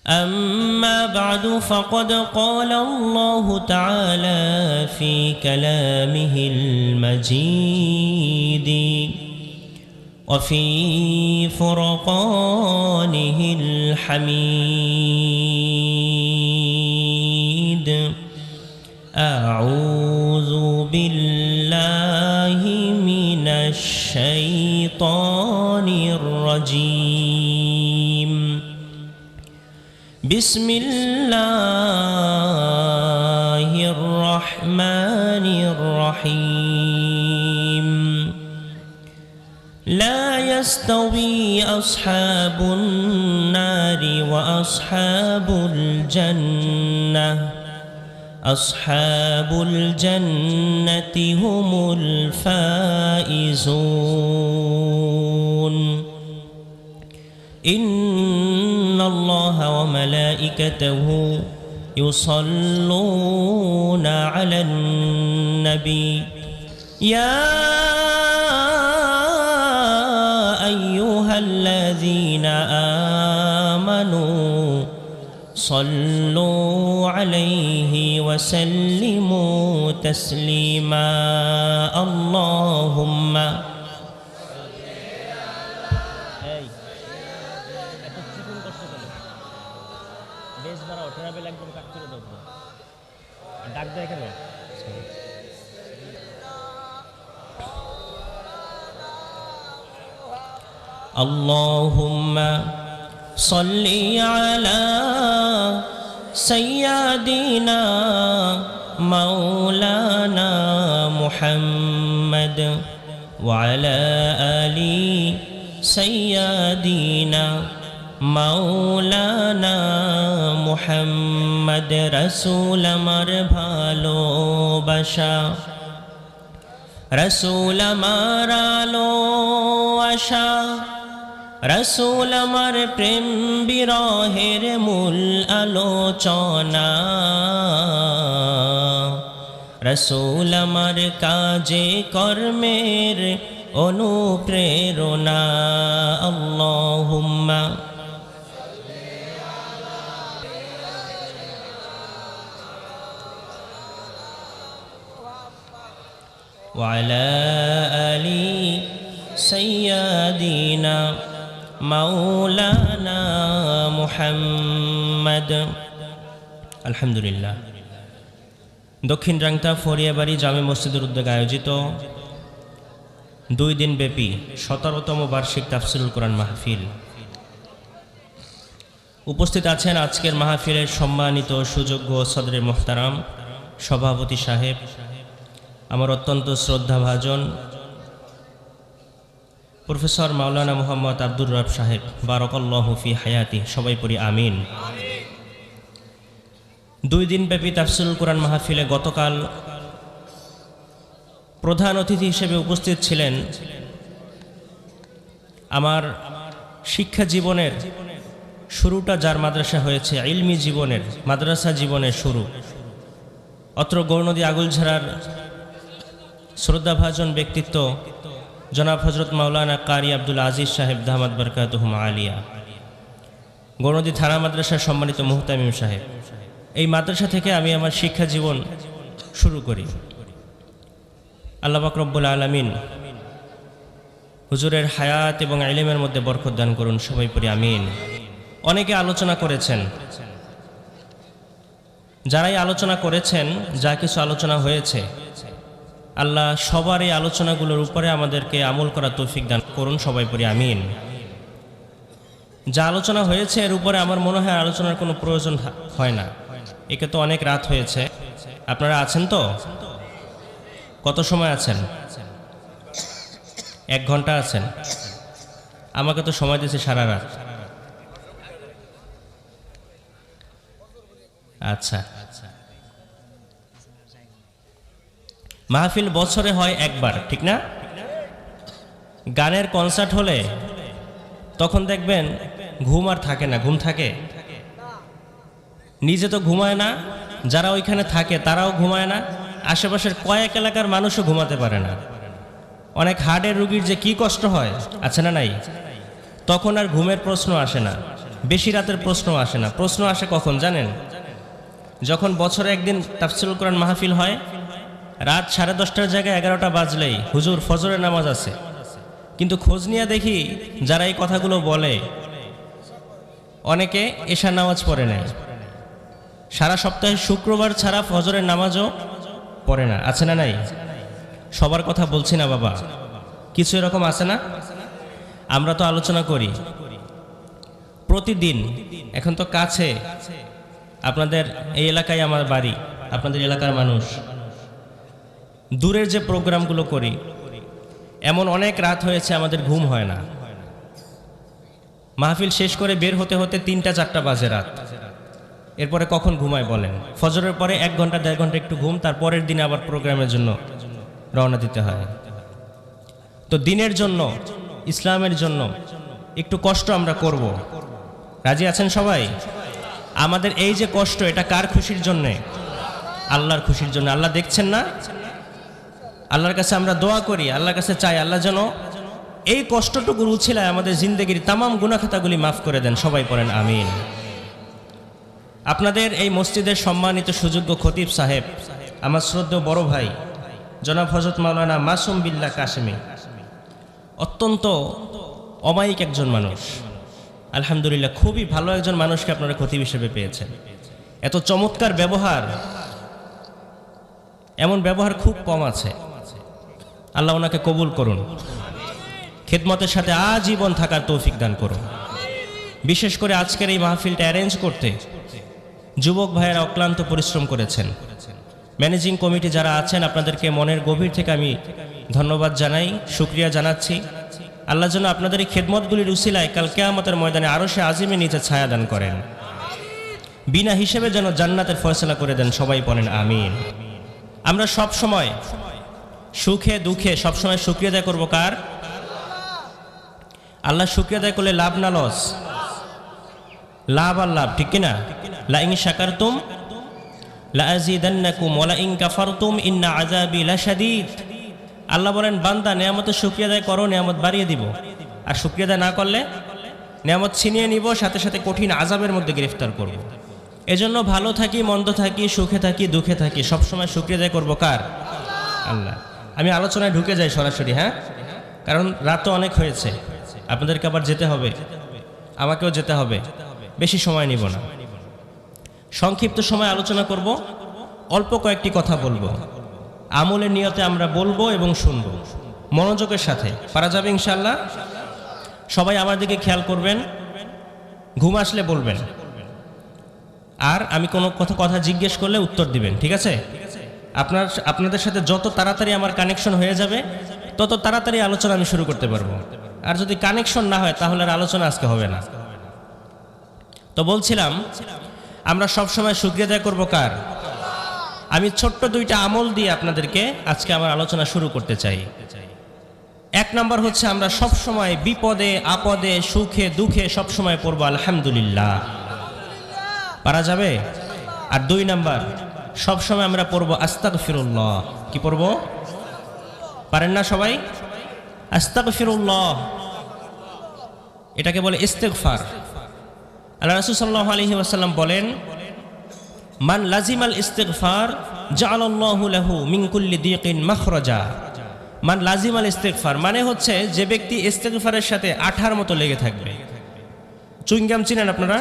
أما بعد فقد قال الله تعالى في كلامه المجيد وفي فرقانه الحميد أعوذ بالله من الشيطان الرجيم بسم الله الرحمن الرحيم لا يستوي أصحاب النار وأصحاب الجنة أصحاب الجنة هم الفائزون إن الله وملائكته يصلون على النبي يا أيها الذين آمنوا صلوا عليه وسلموا تسليما اللهم اللهم صل على سيدنا مولانا محمد وعلى آل سيدنا مولانا محمد رسول আমার ভালোবাসা রসুল আমার আলোআশা রসুল আমার প্রেম বিরহের মূল আলোচনা রসুল আমার কাজে কর্মের অনুপ্রেরণা আল্লাহুম্মা وعلى آل سيدنا مولانا محمد আলহামদুলিল্লাহ দক্ষিণ রাংতা ফরিয়াবাড়ি জামে মসজিদের উদ্যোগে আয়োজিত 2 দিন ব্যাপী 17তম বার্ষিক তাফসিরুল কোরআন মাহফিল উপস্থিত আছেন আজকের মাহফিলের সম্মানিত সুযোগ্য সদরে মুহতারাম সভাপতি সাহেব আমার অত্যন্ত শ্রদ্ধাভাজন প্রফেসর মাওলানা মোহাম্মদ আব্দুর রব সাহেব বারাকাল্লাহু ফি হায়াতি সবাই পড়ি আমিন 2 দিন ব্যাপী তাফসিরুল কোরআন মাহফিলে গতকাল প্রধান অতিথি হিসেবে উপস্থিত ছিলেন আমার শিক্ষা জীবনের শুরুটা যার মাদ্রাসা হয়েছে ইলমি জীবনের মাদ্রাসা জীবনের শুরু অত্র গৌরনদী আগুলঝাড়ার শ্রদ্ধাভাজন ব্যক্তিত্ব জনাব হজরত মাওলানা কারি আব্দুল আজিজ সাহেব দামাত বরকাতুহুম আলিয়া গৌরনদী থানা মাদ্রাসার সম্মানিত মুহতামিম সাহেব এই মাদ্রাসা থেকে আমি আমার শিক্ষা জীবন শুরু করি আল্লাহ পাক রব্বুল আলামিন হুজুরের হায়াত এবং ইলমের মধ্যে বরকত দান করুন সবাই পড়ি আমিন অনেকে আলোচনা করেছেন যারাই আলোচনা করেছেন যা কিছু আলোচনা হয়েছে আল্লাহ সবার এই আলোচনাগুলোর উপরে আমাদেরকে আমল করার তৌফিক দান করুন সবাই পড়ি আমিন যা আলোচনা হয়েছে এর উপরে আমার মনে হয় আলোচনার কোনো প্রয়োজন হয় না একে তো অনেক রাত হয়েছে আপনারা আছেন তো কত সময় আছেন 1 ঘন্টা আছেন আমাকে তো সময় দিয়েছে সারা রাত আচ্ছা মাহফিল বছরে হয় একবার ঠিক না গানের কনসার্ট হলে তখন দেখবেন ঘুম আর থাকে না ঘুম থাকে নিজে তো ঘুমায় না যারা ওইখানে থাকে তারাও ঘুমায় না আশেপাশের কয়েক এলাকার মানুষও ঘুমাতে পারে না অনেক হার্টের রোগীর যে কি কষ্ট হয় আছে না নাই তখন আর ঘুমের প্রশ্ন আসে না বেশি রাতের প্রশ্ন আসে না। প্রশ্ন আসে কখন জানেন? যখন বছরে একদিন তাফসীরুল কোরআন মাহফিল হয়, রাত 10:30টার জায়গায় 11টা বাজলেই হুজুর ফজরের নামাজ আছে, কিন্তু খোঁজ নিয়ে দেখি যারা এই কথাগুলো বলে অনেকে এশার নামাজ পড়ে নেয়, সারা সপ্তাহে শুক্রবার ছাড়া ফজরের নামাজও পড়ে না। আছে না নাই? সবার কথা বলছি না বাবা, কিছু এরকম আছে না? আমরা তো আলোচনা করি প্রতিদিন। এখন তো কাছে, আপনাদের এই এলাকায় আমার বাড়ি, আপনাদের এলাকার মানুষ। দূরের যে প্রোগ্রামগুলো করি, এমন অনেক রাত হয়েছে আমাদের ঘুম হয় না। মাহফিল শেষ করে বের হতে হতে 3টা-4টা বাজে রাত। এরপরে কখন ঘুমায় বলেন? ফজরের পরে 1 ঘন্টা 1.5 ঘন্টা একটু ঘুম, তার পরের দিনে আবার প্রোগ্রামের জন্য রওনা দিতে হয়। তো দিনের জন্য, ইসলামের জন্য একটু কষ্ট আমরা করব। রাজি আছেন সবাই? আমাদের এই যে কষ্ট, এটা কার খুশির জন্যে? আল্লাহর খুশির জন্য। আল্লাহ দেখছেন না? আল্লাহর কাছে আমরা দোয়া করি, আল্লাহর কাছে চাই আল্লাহ যেন এই কষ্টটুকুর উছিলায় আমাদের জিন্দেগির তামাম গুনাহখাতাগুলি মাফ করে দেন। সবাই পড়েন আমিন। আপনাদের এই মসজিদের সম্মানিত সুযোগ্য খতিব সাহেব, আমার শ্রদ্ধেয় বড় ভাই জনাব হযরত মাওলানা মাসুম বিল্লাহ কাশেমি, অত্যন্ত অমায়িক একজন মানুষ। আলহামদুলিল্লাহ, খুবই ভালো একজন মানুষকে আপনারা খতিব হিসেবে পেয়েছেন। এত চমৎকার ব্যবহার, এমন ব্যবহার খুব কম আছে। আল্লাহ ওনাকে কবুল করুন, খেদমতের সাথে আজীবন থাকার তৌফিক দান করুন। বিশেষ করে আজকের এই মাহফিলটা অ্যারেঞ্জ করতে যুবক ভাইয়েরা অক্লান্ত পরিশ্রম করেছেন। ম্যানেজিং কমিটি যারা আছেন, আপনাদেরকে মনের গভীর থেকে আমি ধন্যবাদ জানাই, শুকরিয়া জানাচ্ছি। আল্লাহ যেন আপনাদের এই খেদমতগুলির উসিলায় কাল কিয়ামতের ময়দানে আরশে আজিমে নিচে ছায়া দান করেন, বিনা হিসেবে যেন জান্নাতের ফয়সালা করে দেন। সবাই বলেন আমিন। আমরা সব সময় সুখে দুঃখে সবসময় শুকরিয়া আদায় করবো কার? আল্লাহ। শুকরিয়া আদায় করলে লাভ না লস? লাভ আর লাভ, ঠিক কিনা? লা ইন শাকারতুম লা আযীদান্নাকুম ওয়া লা ইন কাফারতুম ইন্না আযাবি লাশাদীদ। আল্লাহ বলেন, বান্দা নেয়ামতের শুকরিয়া আদায় করো, নেয়ামত বাড়িয়ে দিব, আর শুকরিয়া আদায় না করলে নেয়ামত ছিনিয়ে নিব, সাথে সাথে কঠিন আযাবের মধ্যে গ্রেফতার করব। এজন্য ভালো থাকি মন্দ থাকি, সুখে থাকি দুঃখে থাকি, সবসময় শুকরিয়া আদায় করবো কার? আল্লাহ। আমি আলোচনায় ঢুকে যাই সরাসরি, হ্যাঁ, কারণ রাত তো অনেক হয়েছে, আপনাদেরকে আবার যেতে হবে, আমাকেও যেতে হবে, বেশি সময় নিব না। সংক্ষিপ্ত সময় আলোচনা করব, অল্প কয়েকটি কথা বলবো, আমলের নিয়তে আমরা বলবো এবং শুনবো মনোযোগের সাথে। পারা যাবে ইনশাআল্লাহ? সবাই আমার দিকে খেয়াল করবেন, ঘুম আসলে বলবেন, আর আমি কোনো কথা জিজ্ঞেস করলে উত্তর দিবেন, ঠিক আছে? আপনাদের সাথে যত তাড়াতাড়ি আমার কানেকশন হয়ে যাবে, তত তাড়াতাড়ি আলোচনা আমি শুরু করতে পারবো। আর যদি কানেকশন না হয় তাহলে আর আলোচনা আজকে হবে না। তো বলছিলাম, আমরা সব সময় শুকরিয়া আদায় করবো কার? আমি ছোট্ট 2টা আমল দিয়ে আপনাদেরকে আজকে আমার আলোচনা শুরু করতে চাই। 1 নাম্বার হচ্ছে, আমরা সব সময় বিপদে আপদে সুখে দুঃখে সব সময় পড়বো আলহামদুলিল্লাহ। পারা যাবে? আর 2 নাম্বার, সব সময় আমরা পড়বো আস্তাগফিরুল্লাহ। কি পড়বো? পারেন না সবাই? আস্তাগফিরুল্লাহ, এটাকে বলে ইস্তিগফার। আল্লাহ রাসূল সাল্লাল্লাহু আলাইহি ওয়াসাল্লাম বলেন, মান লাজিমাল ইস্তিগফার জাআলাল্লাহু লাহু মিন কুল্লি দিকিন মাখরাজা। মান লাজিমাল ইস্তিগফার মানে হচ্ছে, যে ব্যক্তি ইস্তিগফারের সাথে আঠার মতো লেগে থাকবে। চুইংগাম চিনেন আপনারা?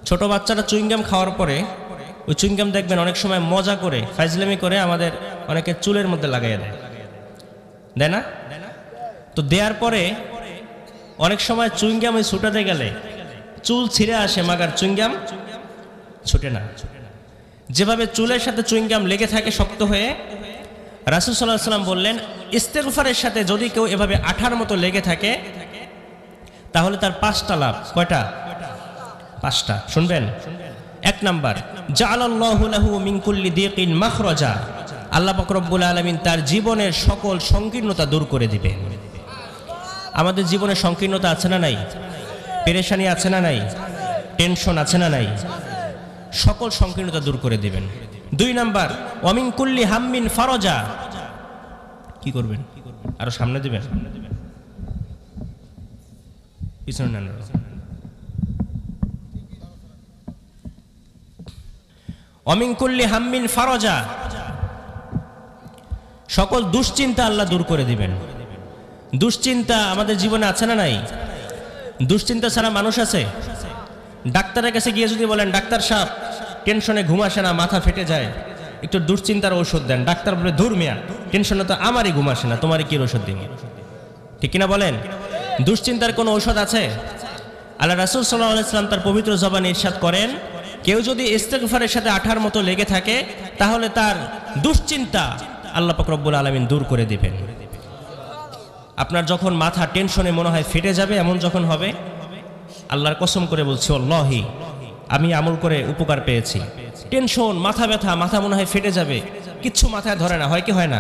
ছোট বাচ্চারা চুইংগাম খাওয়ার পরে ওই চুইংগাম দেখবেন অনেক সময় মজা করে ফাইজলামি করে আমাদের অনেকে চুলের মধ্যে লাগাইয়া দেয়, দেয় না? তো দেওয়ার পরে অনেক সময় চুইংগাম ওই ছুটাতে গেলে চুল ছিঁড়ে আসে, মাগার চুইংগাম ছুটে না। যেভাবে চুলের সাথে চুইংগাম লেগে থাকে শক্ত হয়ে, রাসূল সাল্লাল্লাহু আলাইহি ওয়াসাল্লাম বললেন, ইস্তিগফারের সাথে যদি কেউ এভাবে আঠার মতো লেগে থাকে তাহলে তার 5টা লাভ। কয়টা? 5টা। শুনবেন। 1 নাম্বার, জাআলাল্লাহু লাহু মিন কুল্লি দিকিন মাখরাজা। আল্লাহ পাক রব্বুল আলামিন তার জীবনের সকল সংকীর্ণতা দূর করে দিবেন। আমাদের জীবনে সংকীর্ণতা আছে না নাই? পেরেশানি আছে না নাই? টেনশন আছে না নাই? সকল সংকীর্ণতা দূর করে দিবেন। 2 নাম্বার, ওয়া মিন কুল্লি হাম্মিন ফারাজা। কি করবেন? আরো সামনে দিবেন, পিছনে নেন। অমিন কুল্লি হাম্মিন ফারজা, সকল দুশ্চিন্তা আল্লাহ দূর করে দিবেন। দুশ্চিন্তা আমাদের জীবনে আছে না নাই? দুশ্চিন্তা ছাড়া মানুষ আছে? ডাক্তারের কাছে গিয়ে যদি বলেন ডাক্তার সাহেব টেনশনে ঘুম আসে না, মাথা ফেটে যায়, একটু দুশ্চিন্তার ঔষধ দেন, ডাক্তার বলে ধুর মিয়া টেনশনে তো আমারই ঘুম আসে না, তোমারই কি ঔষধ দিন? ঠিক কিনা বলেন? দুশ্চিন্তার কোনো ঔষধ আছে? আল্লাহ রাসূল সাল্লাল্লাহু আলাইহি ওয়াসাল্লাম তার পবিত্র জবানে ইরশাদ করেন, কেউ যদি ইস্তেগফারের সাথে আঠার মতো লেগে থাকে তাহলে তার দুশ্চিন্তা আল্লাহ পাক রব্বুল আলামিন দূর করে দিবেন। আপনার যখন মাথা টেনশনে মনে হয় ফেটে যাবে, এমন যখন হবে, আল্লাহর কসম করে বলছি আল্লাহি আমি আমল করে উপকার পেয়েছি। টেনশন, মাথা ব্যথা, মাথা মনে হয় ফেটে যাবে, কিচ্ছু মাথায় ধরে না, হয় কি হয় না?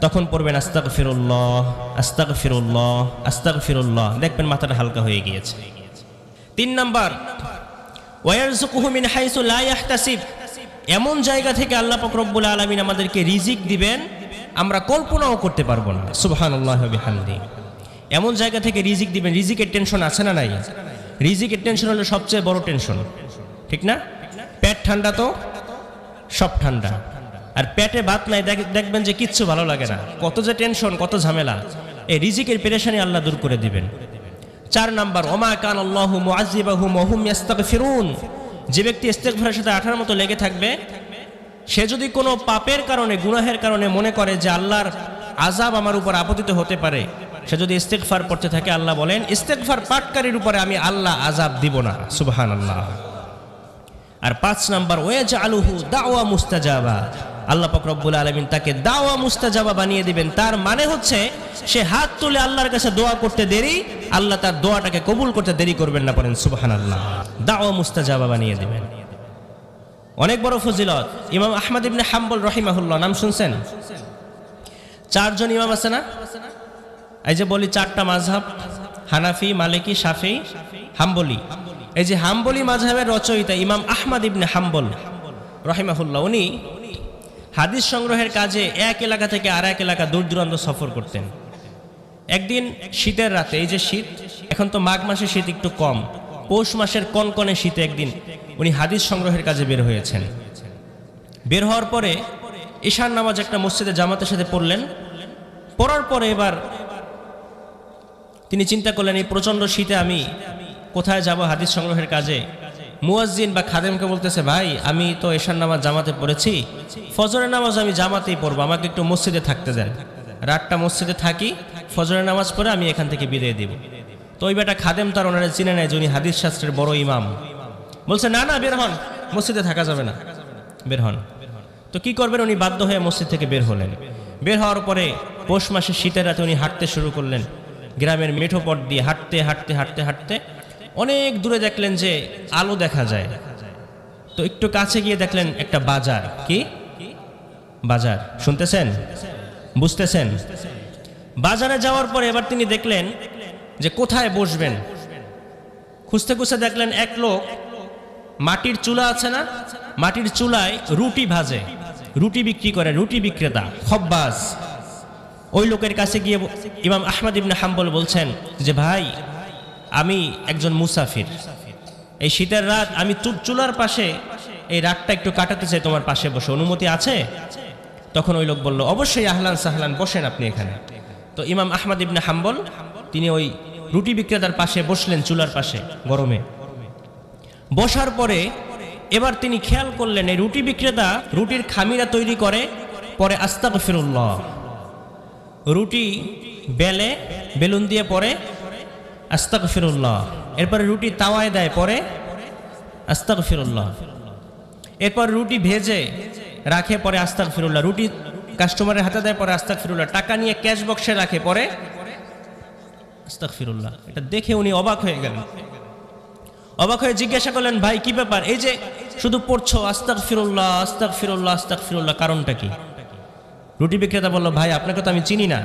তখন পড়বেন আস্তাগফিরুল্লাহ আস্তাগফিরুল্লাহ আস্তাগফিরুল্লাহ, দেখবেন মাথাটা হালকা হয়ে গিয়েছে। 3 নাম্বার, ওয়ারযুকুহু মিন হাইসু লা ইয়াহতাসিব, এমন জায়গা থেকে আল্লাহ পাক রব্বুল আলামিন আমাদেরকে রিজিক দিবেন আমরা কল্পনাও করতে পারবো না। সুবহানাল্লাহি ওয়া বিহামদিহি, এমন জায়গা থেকে রিজিক দিবেন। রিজিকের টেনশন আছে না নাই? রিজিকের টেনশন হলো সবচেয়ে বড় টেনশন, ঠিক না? পেট ঠান্ডা তো সব ঠান্ডা, আর পেটে ভাত নাই দেখবেন যে কিচ্ছু ভালো লাগে না, কত যে টেনশন, কত ঝামেলা। এই রিজিকের পেরেশানি আল্লাহ দূর করে দিবেন। 4 নাম্বার, ওমা কানাল্লাহু মুআযযিবাহুম ওয়া হুম ইস্তাগফিরুন, যে ব্যক্তি ইস্তেগফারের সাথে আঠার মতো লেগে থাকবে, সে যদি কোনো পাপের কারণে, গুনাহের কারণে মনে করে যে আল্লাহর আযাব আমার উপর আপতিত হতে পারে, সে যদি ইস্তেগফার পড়তে থাকে, আল্লাহ বলেন ইস্তেগফার পাঠকারীর উপরে আমি আল্লাহ আযাব দিব না। সুবহানাল্লাহ। আর 5 নাম্বার, ওয়াজআলুহু দাওয়া মুস্তাজাবা, আল্লাহ পাক রব্বুল আলামিন তাকে দাওয়া মুস্তাজাবা বানিয়ে দিবেন। তার মানে হচ্ছে সে হাত তুলে আল্লাহর কাছে দোয়া করতে দেরি, আল্লাহ তার দোয়াটাকে কবুল করতে দেরি করবেন না। পড়েন সুবহানাল্লাহ। দাওয়া মুস্তাজাবা বানিয়ে দিবেন, অনেক বড় ফজিলত। ইমাম আহমদ ইবনে হাম্বল রাহিমাহুল্লাহ, নাম শুনছেন? 4 জন ইমাম আছে না? এই যে বলি 4টা মাযহাব, হানাফি, মালিকি, শাফিঈ, হাম্বলি। এই যে হাম্বলি মাযহাবের রচয়িতা ইমাম আহমদ ইবনে হাম্বল রাহিমাহুল্লাহ, উনি হাদিস সংগ্রহের কাজে এক এলাকা থেকে আর এক এলাকা দূর দূরান্ত সফর করতেন। একদিন শীতের রাতে, এই যে শীত, এখন তো মাঘ মাসে শীত একটু কম, পৌষ মাসের কনকনে শীতে একদিন উনি হাদিস সংগ্রহের কাজে বের হয়েছেন। বের হওয়ার পরে ঈশার নামাজ একটা মসজিদে জামাতের সাথে পড়লেন। পড়ার পরে এবার তিনি চিন্তা করলেন, এই প্রচণ্ড শীতে আমি কোথায় যাব হাদিস সংগ্রহের কাজে? মুয়াজ্জিন বা খাদেমকে বলতেছে, ভাই আমি তো ঈশার নামাজ জামাতে পড়েছি, ফজরের নামাজ আমি জামাতেই পড়বো, আমাকে একটু মসজিদে থাকতে দেন, রাতটা মসজিদে থাকি, ফজরের নামাজ পড়ে আমি এখান থেকে বিদায় দিব। তো ওই বেটা খাদেম তার ওনারা চিনে নেয় যে উনি হাদিস শাস্ত্রের বড় ইমাম, বলছে না না, বের হন, মসজিদে থাকা যাবে না, বের হন। তো কি করবেন, উনি বাধ্য হয়ে মসজিদ থেকে বের হলেন। বের হওয়ার পরে পৌষ মাসের শীতের রাতে উনি হাঁটতে শুরু করলেন, গ্রামের মেঠো পথ দিয়ে হাঁটতে হাঁটতে হাঁটতে হাঁটতে অনেক দূরে দেখলেন যে আলো দেখা যায়। তো একটু কাছে গিয়ে দেখলেন একটা বাজার। কি বাজার? শুনতেছেন, বুঝতেছেন? বাজারে যাওয়ার পরে এবার তিনি দেখলেন যে কোথায় বসবেন। খুঁজতে খুঁজতে দেখলেন এক লোক মাটির চুলা আছে না, মাটির চুলায় রুটি ভাজে, রুটি বিক্রি করে, রুটি বিক্রেতা, খব্বাজ। ওই লোকের কাছে গিয়ে ইমাম আহমদ ইবনে হাম্বল বলছেন যে ভাই আমি একজন মুসাফির, এই শীতের রাত আমি চুলার পাশে এই রাতটা একটু কাটাতে চাই, তোমার পাশে বসে অনুমতি আছে? তখন ওই লোক বলল, অবশ্যই, আহলান সাহলান, বসেন আপনি এখানে। তো ইমাম আহমদ ইবনে হাম্বল তিনি ওই রুটি বিক্রেতার পাশে বসলেন, চুলার পাশে গরমে। বসার পরে এবার তিনি খেয়াল করলেন এই রুটি বিক্রেতা রুটির খামিরা তৈরি করে, পরে আস্তাগফিরুল্লাহ, রুটি বেলে, বেলুন দিয়ে পরে আস্তাগফিরুল্লাহ, এরপরে রুটি তাওয়ায় দেয়, পরে আস্তাগফিরুল্লাহ, এরপর রুটি ভেজে রাখে, পরে আস্তাগফিরুল্লাহ, রুটি কাস্টমারের হাতে দেয়, পরে আস্তাগফিরুল্লাহ, টাকা নিয়ে ক্যাশ বক্সে রাখে, পরে আস্তাগফিরুল্লাহ। এটা দেখে উনি অবাক হয়ে গেলেন। অবাক হয়ে জিজ্ঞাসা করলেন, ভাই কি ব্যাপার, এই যে শুধু পড়ছো আস্তাগফিরুল্লাহ আস্তাগফিরুল্লাহ আস্তাগফিরুল্লাহ, কারণটা কি? রুটি বিক্রেতা বলল, ভাই আপনাকে তো আমি চিনি না,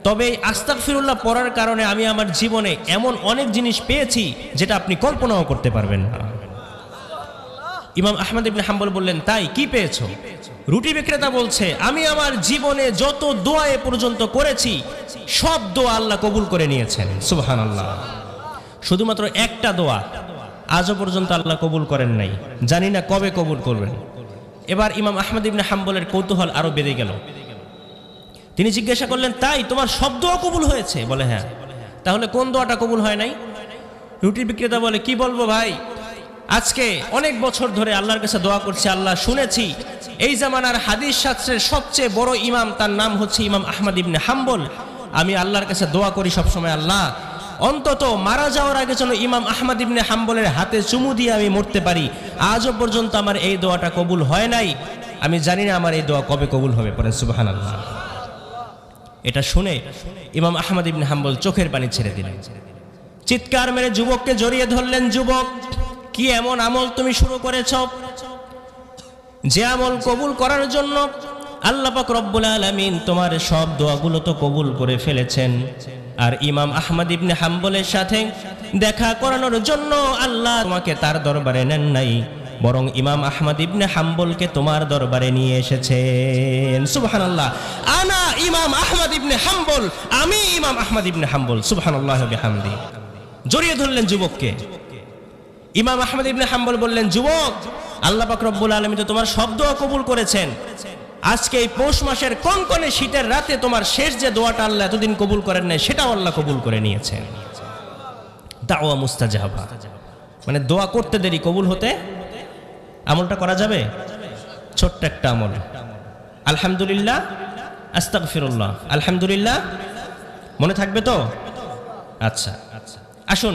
তবে এই আস্তাগফিরুল্লাহ পড়ার কারণে আমি আমার জীবনে এমন অনেক জিনিস পেয়েছি যেটা আপনি কল্পনাও করতে পারবেন না। ইমাম আহমদ ইবনে হাম্বল বললেন, তাই কি পেয়েছো? রুটি বিক্রেতা বলছে, আমি আমার জীবনে যত দোয়া এ পর্যন্ত করেছি সব দোয়া আল্লাহ কবুল করে নিয়েছেন। সুবহানাল্লাহ। শুধুমাত্র একটা দোয়া আজও পর্যন্ত আল্লাহ কবুল করেন নাই, জানি না কবে কবুল করবেন। এবার ইমাম আহমদ ইবনে হাম্বলের কৌতূহল আরো বেড়ে গেল। তিনি জিজ্ঞাসা করলেন, তাই তোমার সব দোয়া কবুল হয়েছে? বলে হ্যাঁ। তাহলে কোন দোয়াটা কবুল হয় নাই? রুটি বিক্রেতা বলে, কি বলবো ভাই, আজকে অনেক বছর ধরে আল্লাহর কাছে দোয়া করছি, আল্লাহ শুনেছি এই জামানার হাদিস শাস্ত্রের সবচেয়ে বড় ইমাম, তার নাম হচ্ছে ইমাম আহমদ ইবনে হাম্বল। আমি আল্লাহর কাছে দোয়া করি সবসময়, আল্লাহ অন্তত মারা যাওয়ার আগে যেন ইমাম আহমদ ইবনে হাম্বলের হাতে চুমু দিয়ে আমি মরতে পারি। আজও পর্যন্ত আমার এই দোয়াটা কবুল হয় নাই, আমি জানি না আমার এই দোয়া কবে কবুল হবে। পড়েন সুবহানাল্লাহ। এটা শুনে ইমাম আহমদ ইবনে হাম্বল চোখের পানি ছেড়ে দিলেন, চিৎকার মেরে যুবককে জড়িয়ে ধরলেন। যুবক, কি এমন আমল তুমি শুরু করেছ যে আমল কবুল করার জন্য আল্লাহ পাক রব্বুল আলামিন তোমার সব দোয়াগুলো তো কবুল করে ফেলেছেন, আর ইমাম আহমদ ইবনে হাম্বলের সাথে দেখা করানোর জন্য আল্লাহ তোমাকে তার দরবারে নেন নাই, বরং ইমাম আহমদ ইবনে হাম্বলকে তোমার দরবারে নিয়ে এসেছেন। সুবহানাল্লাহ। আনা ইমাম আহমদ ইবনে হাম্বল, আমি ইমাম আহমদ ইবনে হাম্বল। সুবহানাল্লাহ ওয়া বিহামদি। জড়িয়ে ধরলেন যুবককে। ইমাম আহমদ ইবনে হাম্বল বললেন, যুবক, আল্লাহ পাক রব্বুল আলামিন তো তোমার সব দোয়া কবুল করেছেন। আজকে এই পৌষ মাসের কনকনে শীতের রাতে তোমার শেষ যে দোয়াটা আল্লাহ এতদিন কবুল করেন নাই, সেটাও আল্লাহ কবুল করে নিয়েছেন। দাওয়া মুস্তাজাবা, মানে দোয়া করতে দেরি, কবুল হতে আমলটা করা যাবে। ছোট্ট একটা আমল, আলহামদুলিল্লাহ, আস্তাগফিরুল্লাহ, আলহামদুলিল্লাহ। মনে থাকবে তো? আচ্ছা, আসুন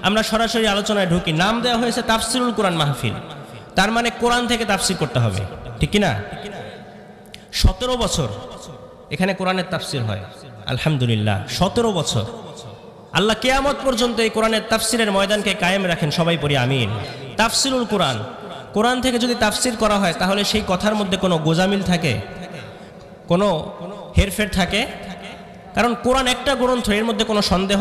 আমরা সরাসরি আলোচনায় ঢুকি। নাম দেওয়া হয়েছে তাফসিরুল কোরআন মাহফিল, তার মানে কোরআন থেকে তাফসির করতে হবে, ঠিক কিনা? 17 বছর এখানে কোরআনের তাফসির হয়, আলহামদুলিল্লাহ। 17 বছর। আল্লাহ কিয়ামত পর্যন্ত এই কোরআনের তাফসিরের ময়দানকে কায়েম রাখেন, সবাই পড়ি আমিন। তাফসিরুল কোরআন, কোরআন থেকে যদি তাফসির করা হয় তাহলে সেই কথার মধ্যে কোনো গোজামিল থাকে, কোনো হেরফের থাকে? কারণ কোরআন একটা গ্রন্থ, এর মধ্যে কোনো সন্দেহ,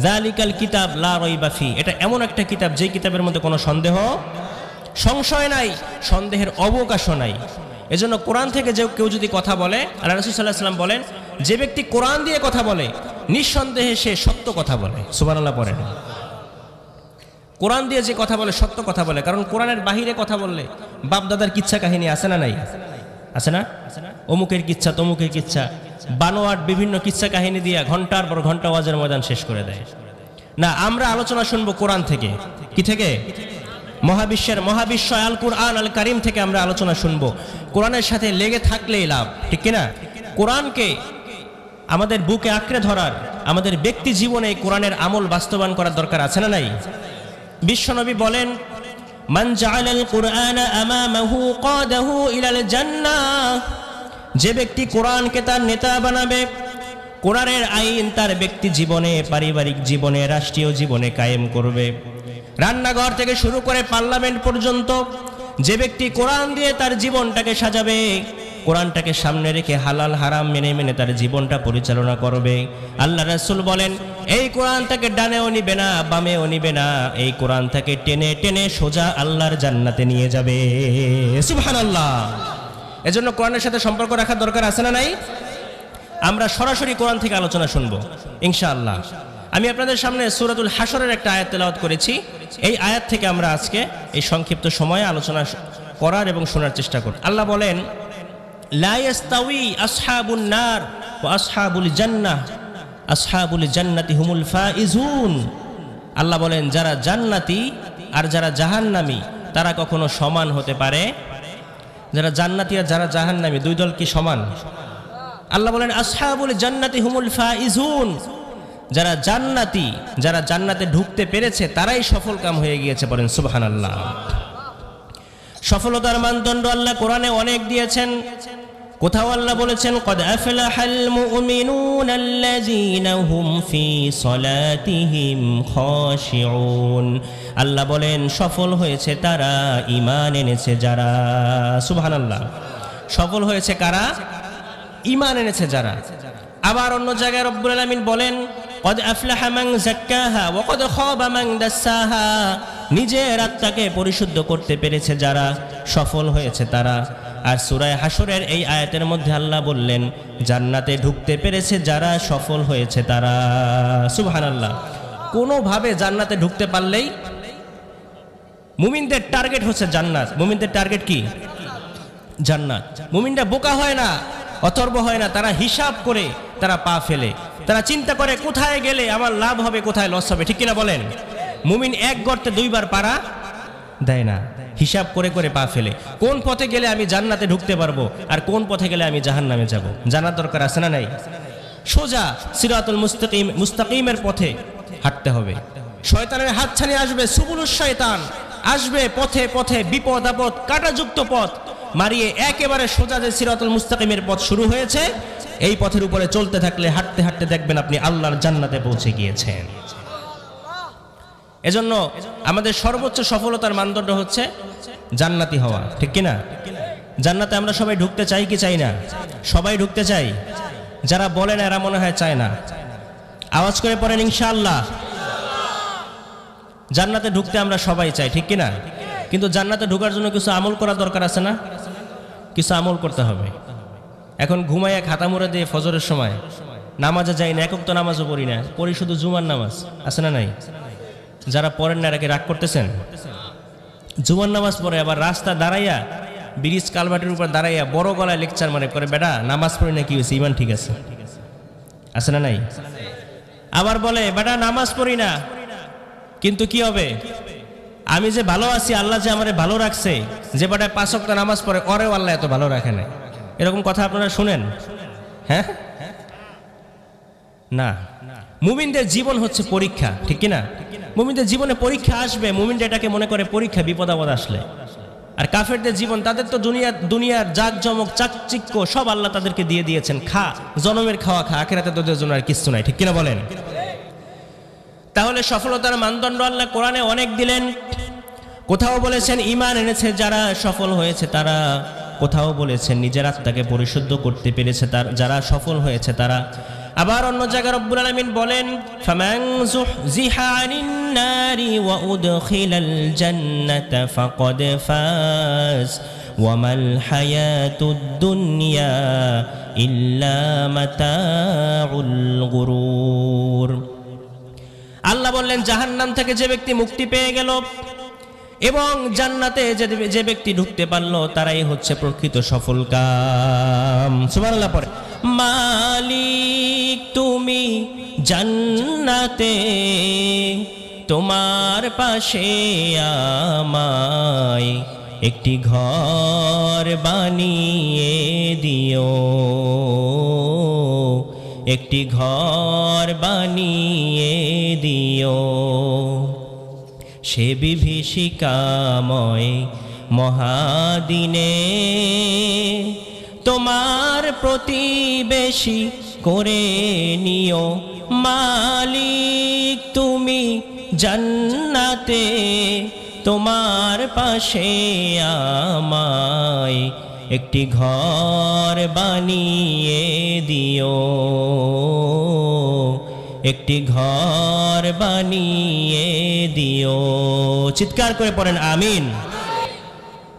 যালিকাল কিতাব লা রাইবা ফি, এটা এমন একটা কিতাব যে কিতাবের মধ্যে কোনো সন্দেহ, সংশয় নাই, সন্দেহের অবকাশও নাই। এজন্য কোরআন থেকে যে কেউ যদি কথা বলে, আল্লাহ রাসূল সাল্লাল্লাহু আলাইহি ওয়াসাল্লাম বলেন, যে ব্যক্তি কোরআন দিয়ে কথা বলে নিঃসন্দেহে সে সত্য কথা বলে। সুবহানাল্লাহ পড়েন। কোরআন দিয়ে যে কথা বলে সত্য কথা বলে, কারণ কোরআনের বাহিরে কথা বললে বাপ দাদার কিচ্ছা কাহিনী আছে না নাই? আছে না? অমুকের কিচ্ছা, তমুকের কিচ্ছা, বানোয়াট বিভিন্ন কিচ্ছা কাহিনী দিয়া ঘন্টার পর ঘন্টা ওয়াজের ময়দান শেষ করে দেয়। না, আমরা আলোচনা শুনবো কোরআন থেকে। কি থেকে? মহাবিশ্ব আল কুরআন আল কারীম থেকে আমরা আলোচনা শুনবো। কোরআনের সাথে লেগে থাকলেই লাভ, ঠিক কিনা? কোরআনকে আমাদের বুকে আঁকড়ে ধরার, আমাদের ব্যক্তি জীবনে কোরআনের আমল বাস্তবায়ন করার দরকার আছে না নাই? বিশ্বনবী বলেন, মান জাআলাল কুরআনা আমামাহু কাদাহু ইলাল জান্নাহ, যে ব্যক্তি কোরআনকে তার নেতা বানাবে, কোরআনের আইন তার ব্যক্তি জীবনে, পারিবারিক জীবনে, রাষ্ট্রীয় জীবনে কায়েম করবে, রান্নাঘর থেকে শুরু করে পার্লামেন্ট পর্যন্ত যে ব্যক্তি কোরআন দিয়ে তার জীবনটাকে সাজাবে, কোরআনটাকে সামনে রেখে হালাল হারাম মেনে মেনে তার জীবনটা পরিচালনা করবে, আল্লাহ রাসূল বলেন এই কোরআন তাকে ডানেও নিবে না, বামেও নিবে না, এই কোরআন তাকে টেনে টেনে সোজা আল্লাহর জান্নাতে নিয়ে যাবে। সুবহানাল্লাহ। এজন্য কোরআনের সাথে সম্পর্ক রাখার দরকার আছে না নাই? আমরা সরাসরি কোরআন থেকে আলোচনা শুনবো ইনশাআল্লাহ। আমি আপনাদের সামনে সূরাতুল হাশরের একটা আয়াত তেলাওয়াত করেছি। এই আয়াত থেকে আমরা আজকে এই সংক্ষিপ্ত সময়ে আলোচনা করার এবং শোনার চেষ্টা করব। আল্লাহ বলেন, লা ইয়াস্তাউই আসহাবুন নার ওয়া আসহাবুল জান্নাহ, আসহাবুল জান্নাতি হুমুল ফাইজুন। আল্লাহ বলেন, যারা জান্নাতি আর যারা জাহান্নামী তারা কখনো সমান হতে পারে? যারা জান্নাতি আর যারা জাহান্নামী দুই দল কি সমান? আল্লাহ বলেন, আসহাবুল জান্নাতি হুমুল ফাইজুন, যারা জান্নাতি, যারা জান্নাতে ঢুকতে পেরেছে তারাই সফল কাম হয়ে গিয়েছে। বলেন সুবহানাল্লাহ। সফলতার মানদণ্ড আল্লাহ কোরআনে অনেক দিয়েছেন। কোথাও আল্লাহ বলেছেন, কদ আফলাহাল মুমিনুন আল্লাযীনা হুম ফি সলাতিহিম খাশিউন। আল্লাহ বলেন সফল হয়েছে তারা, ঈমান এনেছে যারা। সুবহানাল্লাহ। সফল হয়েছে কারা? ঈমান এনেছে যারা। আবার অন্য জায়গায় রব্বুল আলামিন বলেন, কদ আফলাহা মান যাক্কাহা ওয়া কদ খাবা মান দাসসাহা। নিজের আত্মাকে পরিশুদ্ধ করতে পেরেছে যারা, সফল হয়েছে তারা। আর সূরা হাশরের এই আয়াতের মধ্যে আল্লাহ বললেন, জান্নাতে ঢুকতে পেরেছে যারা, সফল হয়েছে তারা। সুবহানাল্লাহ। কোনোভাবে জান্নাতে ঢুকতে পারলেই, মুমিনদের টার্গেট হচ্ছে জান্নাত। মুমিনদের টার্গেট কি? জান্নাত। মুমিনরা বোকা হয় না, অথর্ব হয় না, তারা হিসাব করে তারা পা ফেলে, তারা চিন্তা করে কোথায় গেলে আমার লাভ হবে, কোথায় লস হবে, ঠিক কিনা বলেন? মুমিন এক গর্তে দুইবার পারা দেয় না, হিসাব করে করে পা ফেলে। কোন পথে গেলে আমি জান্নাতে ঢুকতে পারবো আর কোন পথে গেলে আমি জাহান্নামে যাব, জানার দরকার আছে না নাই? সোজা সিরাতুল মুস্তাকিমের পথে হাঁটতে হবে। শয়তানের হাতছানি আসবে, সুবুলুশ শয়তান আসবে, পথে পথে বিপদ আপদ কাঁটাযুক্ত পথ মারিয়ে একেবারে সোজা যে সিরাতুল মুস্তাকিমের পথ শুরু হয়েছে, এই পথের উপরে চলতে থাকলে হাঁটতে হাঁটতে দেখবেন আপনি আল্লাহর জান্নাতে পৌঁছে গিয়েছেন। এজন্য আমাদের সর্বোচ্চ সফলতার মানদণ্ড হচ্ছে জান্নাতি হওয়া, ঠিক কিনা? জান্নাতে আমরা সবাই ঢুকতে চাই কি চাই না? সবাই ঢুকতে চাই। যারা বলেন এরা মনে হয় চায় না। আওয়াজ করে পড়েন ইনশাআল্লাহ। জান্নাতে ঢুকতে আমরা সবাই চাই, ঠিক কিনা? কিন্তু জান্নাতে ঢোকার জন্য কিছু আমল করা দরকার আছে না? কিছু আমল করতে হবে। এখন ঘুমাইয়া খাতা মুড়ে দিয়ে ফজরের সময় নামাজে যাই না, একক তো নামাজও পড়ি না, পড়ি শুধু জুমার নামাজ, আছে না নাই? যারা পড়েন না এরা কি রাগ করতেছেন? জুমার নামাজ পড়ে আবার রাস্তা দাঁড়াইয়া, ব্রিজ কালভার্টের উপর দাঁড়াইয়া বড় গলায় লেকচার মানে করে, বেটা নামাজ পড়ি না কি হয়েছে, ইমান ঠিক আছে, আছে না নাই? আবার বলে বেটা নামাজ পড়ি না, কিন্তু কি হবে, আমি যে ভালো আছি, আল্লাহ যে আমারে ভালো রাখছে, যে বেটা 5 ওয়াক্ত নামাজ পড়ে ওরেও আল্লাহ এত ভালো রাখে না। এরকম কথা আপনারা শুনেন? হ্যাঁ না, মুমিনদের জীবন হচ্ছে পরীক্ষা, ঠিক কিনা? মুমিনদের জীবনে পরীক্ষা আসবে, মুমিনরা এটাকে মনে করে পরীক্ষা, বিপদ আপদ আসলে। আর কাফেরদের জীবন, তাদের তো দুনিয়ার জাকজমক চাকচিক্য সব আল্লাহ তাদেরকে দিয়ে দিয়েছেন, খা, জনমের খাওয়া খা, আখিরাতে তোদের জন্য আর কিছু নাই, ঠিক কিনা বলেন? তাহলে সফলতার মানদণ্ড আল্লাহ কোরআনে অনেক দিলেন। কোথাও বলেছেন ঈমান এনেছে যারা সফল হয়েছে তারা, কোথাও বলেছেন নিজের আত্মাকে পরিশুদ্ধ করতে পেরেছে যারা সফল হয়েছে তারা। আবার অন্য জায়গায় রব্বুল আলামিন বলেন ফামান যুহজিহা আনিন নারি ওয়া উদখিলাল জান্নাতা ফাকাদ ফাজ ওয়া মাল হায়াতুদ দুনিয়া ইল্লা মাতাউল গুরুর। আল্লাহ বললেন জাহান্নাম থেকে যে ব্যক্তি মুক্তি পেয়ে গেল এবং জান্নাতে যে ব্যক্তি ঢুকতে পারলো তারাই হচ্ছে প্রকৃত সফল কাম। সুবহানাল্লাহ পড়ে। মালিক তুমি জান্নাতে তোমার পাশে আমায় একটি ঘর বানিয়ে দিও, একটি ঘর বানিয়ে দিও, সে বিভীষিকাময় মহাদিনে তোমার প্রতিবেশী করে নিও। মালিক তুমি জান্নাতে তোমার পাশে আমায় একটি ঘর বানিয়ে দিও, একটি ঘর বানিয়ে দিও। চিৎকার করে পড়েন আমিন।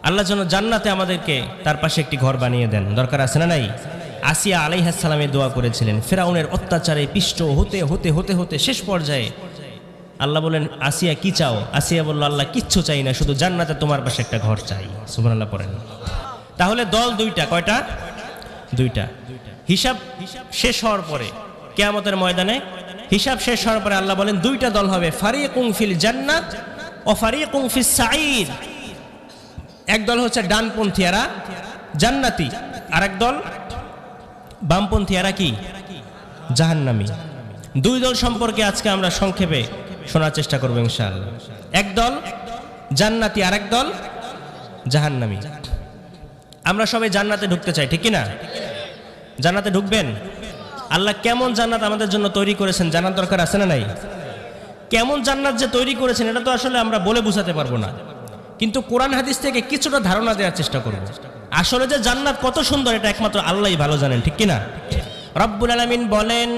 আল্লাহ যেন জান্নাতে আমাদেরকে তার পাশে একটি ঘর বানিয়ে দেন। দরকার আছে না নাই? আসিয়া আলাইহিস সালামের দোয়া করেছিলেন। ফিরআউনের অত্যাচারে পিষ্ট হতে হতে হতে হতে শেষ পর্যায়ে আল্লাহ বলেন আসিয়া কি চাও? আসিয়া বলল আল্লাহ কিচ্ছু চাই না, শুধু জান্নাতে তোমার পাশে একটা ঘর চাই। সুবহানাল্লাহ পড়েন। তাহলে দল দুইটা, কয়টা? দুইটা। হিসাব শেষ হওয়ার পরে কিয়ামতের ময়দানে হিসাব শেষ হওয়ার পরে আল্লাহ বলেন দুইটা দল হবে, ফারিকুন ফিল জান্নাত ও ফারিকুন ফিস সাঈর। এক দল হচ্ছে ডানপন্থীরা জান্নাতি, আর এক দল বামপন্থীরা কি? জাহান্নামী। দুই দল সম্পর্কে আজকে আমরা সংক্ষেপে শোনার চেষ্টা করব ইনশাআল্লাহ। এক দল জান্নাতি, আর এক দল জাহান্নামী। আমরা সবাই জান্নাতে ঢুকতে চাই, ঠিক কি না? জান্নাতে ঢুকবেন? আল্লাহ কেমন জান্নাত আমাদের জন্য তৈরি করেছেন জানার দরকার আছে না নাই? কেমন জান্নাত যে তৈরি করেছেন এটা তো আসলে আমরা বলে বোঝাতে পারবো না, কিন্তু কোরআন হাদিস থেকে কিছুটা ধারণা দেওয়ার চেষ্টা করব। আসলে যে জান্নাত কত সুন্দর এটা একমাত্র আল্লাহই ভালো জানেন, ঠিক কি না? রব্বুল আলামিন বলেন